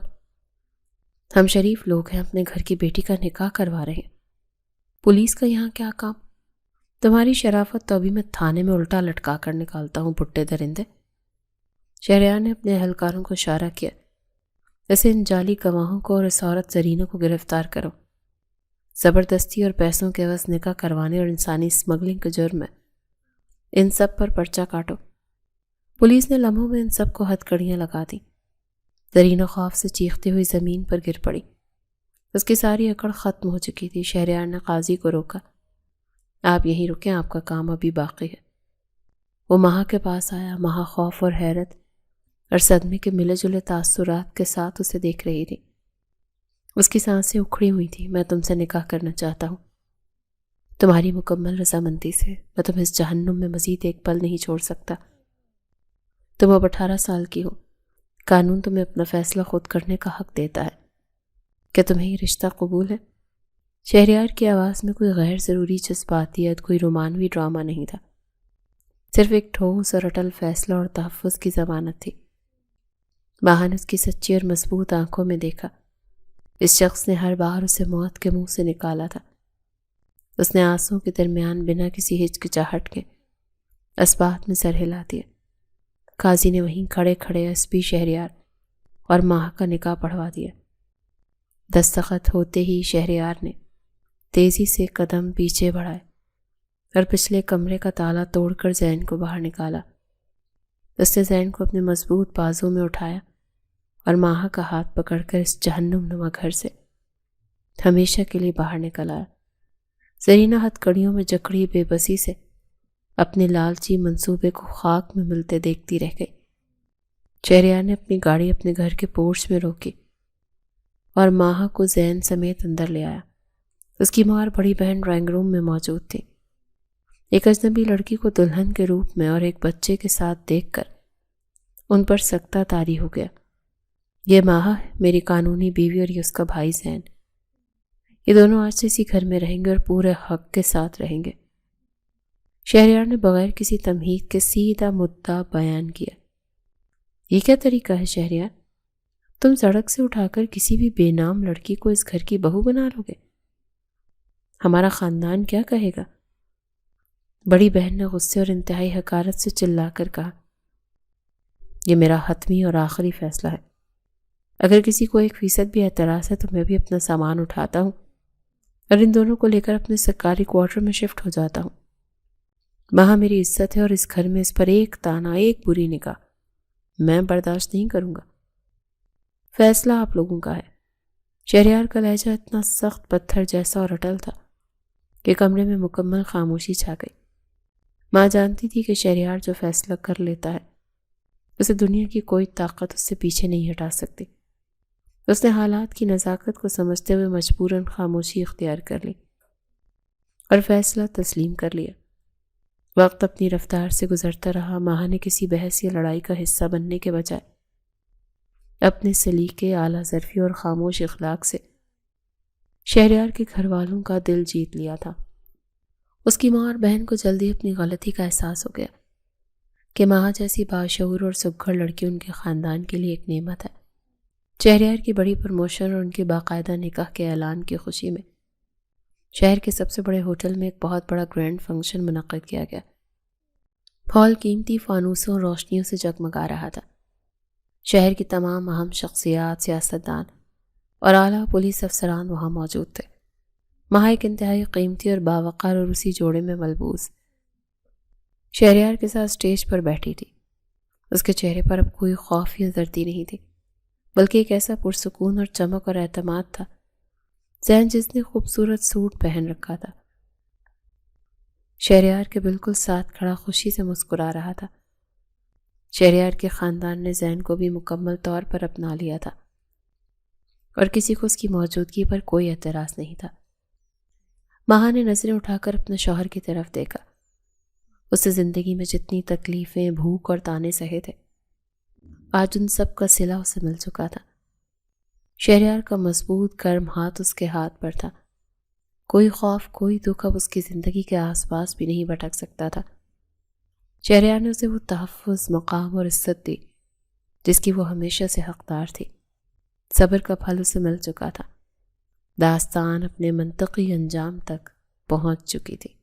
ہم شریف لوگ ہیں، اپنے گھر کی بیٹی کا نکاح کروا رہے ہیں۔ پولیس کا یہاں کیا کام؟ تمہاری شرافت تو ابھی میں تھانے میں الٹا لٹکا کر نکالتا ہوں، بھٹے درندے۔ شہریار نے اپنے اہلکاروں کو اشارہ کیا، ایسے ان جعلی گواہوں کو اور اس عورت زرینہ کو گرفتار کرو۔ زبردستی اور پیسوں کے عوض نکاح کروانے اور انسانی اسمگلنگ کے جرم میں ان سب پر پرچہ کاٹو۔ پولیس نے لمحوں میں ان سب کو ہتھ کڑیاں لگا دیں۔ زرینہ خوف سے چیختی ہوئی زمین پر گر پڑی۔ اس کی ساری اکڑ ختم ہو چکی تھی۔ شہریار نے قاضی کو روکا، آپ یہیں رکیں، آپ کا کام ابھی باقی ہے۔ وہ ماہا کے پاس آیا۔ ماہا خوف اور حیرت اور صدمے کے ملے جلے تاثرات کے ساتھ اسے دیکھ رہی تھی۔ اس کی سانسیں اکھڑی ہوئی تھی۔ میں تم سے نکاح کرنا چاہتا ہوں۔ تمہاری مکمل رضامندی سے میں تمہیں اس جہنم میں مزید ایک پل نہیں چھوڑ سکتا۔ تم اب 18 سال کی ہو، قانون تمہیں اپنا فیصلہ خود کرنے کا حق دیتا ہے۔ کیا تمہیں یہ رشتہ قبول ہے؟ شہریار کی آواز میں کوئی غیر ضروری جذباتیت، کوئی رومانوی ڈرامہ نہیں تھا، صرف ایک ٹھوس اور اٹل فیصلہ اور تحفظ کی ضمانت تھی۔ ماہا نے اس کی سچی اور مضبوط آنکھوں میں دیکھا۔ اس شخص نے ہر بار اسے موت کے منہ سے نکالا تھا۔ اس نے آنسوں کے درمیان بنا کسی ہچکچاہٹ کے اسبات میں سر ہلا دیا۔ قاضی نے وہیں کھڑے کھڑے ایس پی شہریار اور ماہا کا نکاح پڑھوا دیا۔ دستخط ہوتے ہی شہریار نے تیزی سے قدم پیچھے بڑھائے اور پچھلے کمرے کا تالا توڑ کر زین کو باہر نکالا۔ اس نے زین کو اپنے مضبوط بازوں میں اٹھایا اور ماہا کا ہاتھ پکڑ کر اس جہنم نما گھر سے ہمیشہ کے لیے باہر نکل آیا۔ زرینہ ہتھکڑیوں میں جکڑی بے بسی سے اپنے لالچی منصوبے کو خاک میں ملتے دیکھتی رہ گئی۔ شہریار نے اپنی گاڑی اپنے گھر کے پورچ میں روکی اور ماہا کو زین سمیت اندر لے آیا۔ اس کی ماں اور بڑی بہن ڈرائنگ روم میں موجود تھی۔ ایک اجنبی لڑکی کو دلہن کے روپ میں اور ایک بچے کے ساتھ دیکھ کر ان پر سکتہ طاری ہو گیا۔ یہ ماہا ہے، میری قانونی بیوی، اور یہ اس کا بھائی زین۔ یہ دونوں آج سے اسی گھر میں رہیں گے اور پورے حق کے ساتھ رہیں گے۔ شہریار نے بغیر کسی تمہید کے سیدھا مدعا بیان کیا۔ یہ کیا طریقہ ہے شہریار؟ تم سڑک سے اٹھا کر کسی بھی بے نام لڑکی کو اس گھر کی بہو بنا لو گے؟ ہمارا خاندان کیا کہے گا؟ بڑی بہن نے غصے اور انتہائی حقارت سے چلا کر کہا، یہ میرا حتمی اور آخری فیصلہ ہے۔ اگر کسی کو 1% بھی اعتراض ہے تو میں بھی اپنا سامان اٹھاتا ہوں اور ان دونوں کو لے کر اپنے سرکاری کوارٹر میں شفٹ ہو جاتا ہوں۔ ماہا میری عزت ہے اور اس گھر میں اس پر ایک تانا، ایک بری نگاہ میں برداشت نہیں کروں گا۔ فیصلہ آپ لوگوں کا ہے۔ شہریار کا لہجہ اتنا سخت پتھر جیسا اور اٹل تھا کہ کمرے میں مکمل خاموشی چھا گئی۔ ماں جانتی تھی کہ شہریار جو فیصلہ کر لیتا ہے اسے دنیا کی کوئی طاقت اس سے پیچھے نہیں ہٹا سکتی۔ اس نے حالات کی نزاکت کو سمجھتے ہوئے مجبوراً خاموشی اختیار کر لی اور فیصلہ تسلیم کر لیا۔ وقت اپنی رفتار سے گزرتا رہا۔ ماہا نے کسی بحث یا لڑائی کا حصہ بننے کے بجائے اپنے سلیقے، اعلیٰ ظرفی اور خاموش اخلاق سے شہریار کے گھر والوں کا دل جیت لیا تھا۔ اس کی ماں اور بہن کو جلدی اپنی غلطی کا احساس ہو گیا کہ ماہا جیسی باشعور اور سگھڑ لڑکی ان کے خاندان کے لیے ایک نعمت ہے۔ شہریار کی بڑی پروموشن اور ان کے باقاعدہ نکاح کے اعلان کی خوشی میں شہر کے سب سے بڑے ہوٹل میں ایک بہت بڑا گرینڈ فنکشن منعقد کیا گیا۔ ہال قیمتی فانوسوں اور روشنیوں سے جگمگا رہا تھا۔ شہر کی تمام اہم شخصیات، سیاستدان اور اعلیٰ پولیس افسران وہاں موجود تھے۔ ماہا ایک انتہائی قیمتی اور باوقار اور اسی جوڑے میں ملبوس شہریار کے ساتھ اسٹیج پر بیٹھی تھی۔ اس کے چہرے پر اب کوئی خوف یا زردی نہیں تھی، بلکہ ایک ایسا پرسکون اور چمک اور اعتماد تھا زین جس نے خوبصورت سوٹ پہن رکھا تھا شہریار کے بالکل ساتھ کھڑا خوشی سے مسکرا رہا تھا۔ شہریار کے خاندان نے زین کو بھی مکمل طور پر اپنا لیا تھا اور کسی کو اس کی موجودگی پر کوئی اعتراض نہیں تھا۔ ماہا نے نظریں اٹھا کر اپنے شوہر کی طرف دیکھا۔ اسے زندگی میں جتنی تکلیفیں، بھوک اور تانے سہے تھے، آج ان سب کا صلہ اسے مل چکا تھا۔ شہریار کا مضبوط گرم ہاتھ اس کے ہاتھ پر تھا۔ کوئی خوف، کوئی دکھ اب اس کی زندگی کے آس پاس بھی نہیں بھٹک سکتا تھا۔ شہریار نے اسے وہ تحفظ، مقام اور عزت دی جس کی وہ ہمیشہ سے حقدار تھی۔ صبر کا پھل اسے مل چکا تھا۔ داستان اپنے منطقی انجام تک پہنچ چکی تھی۔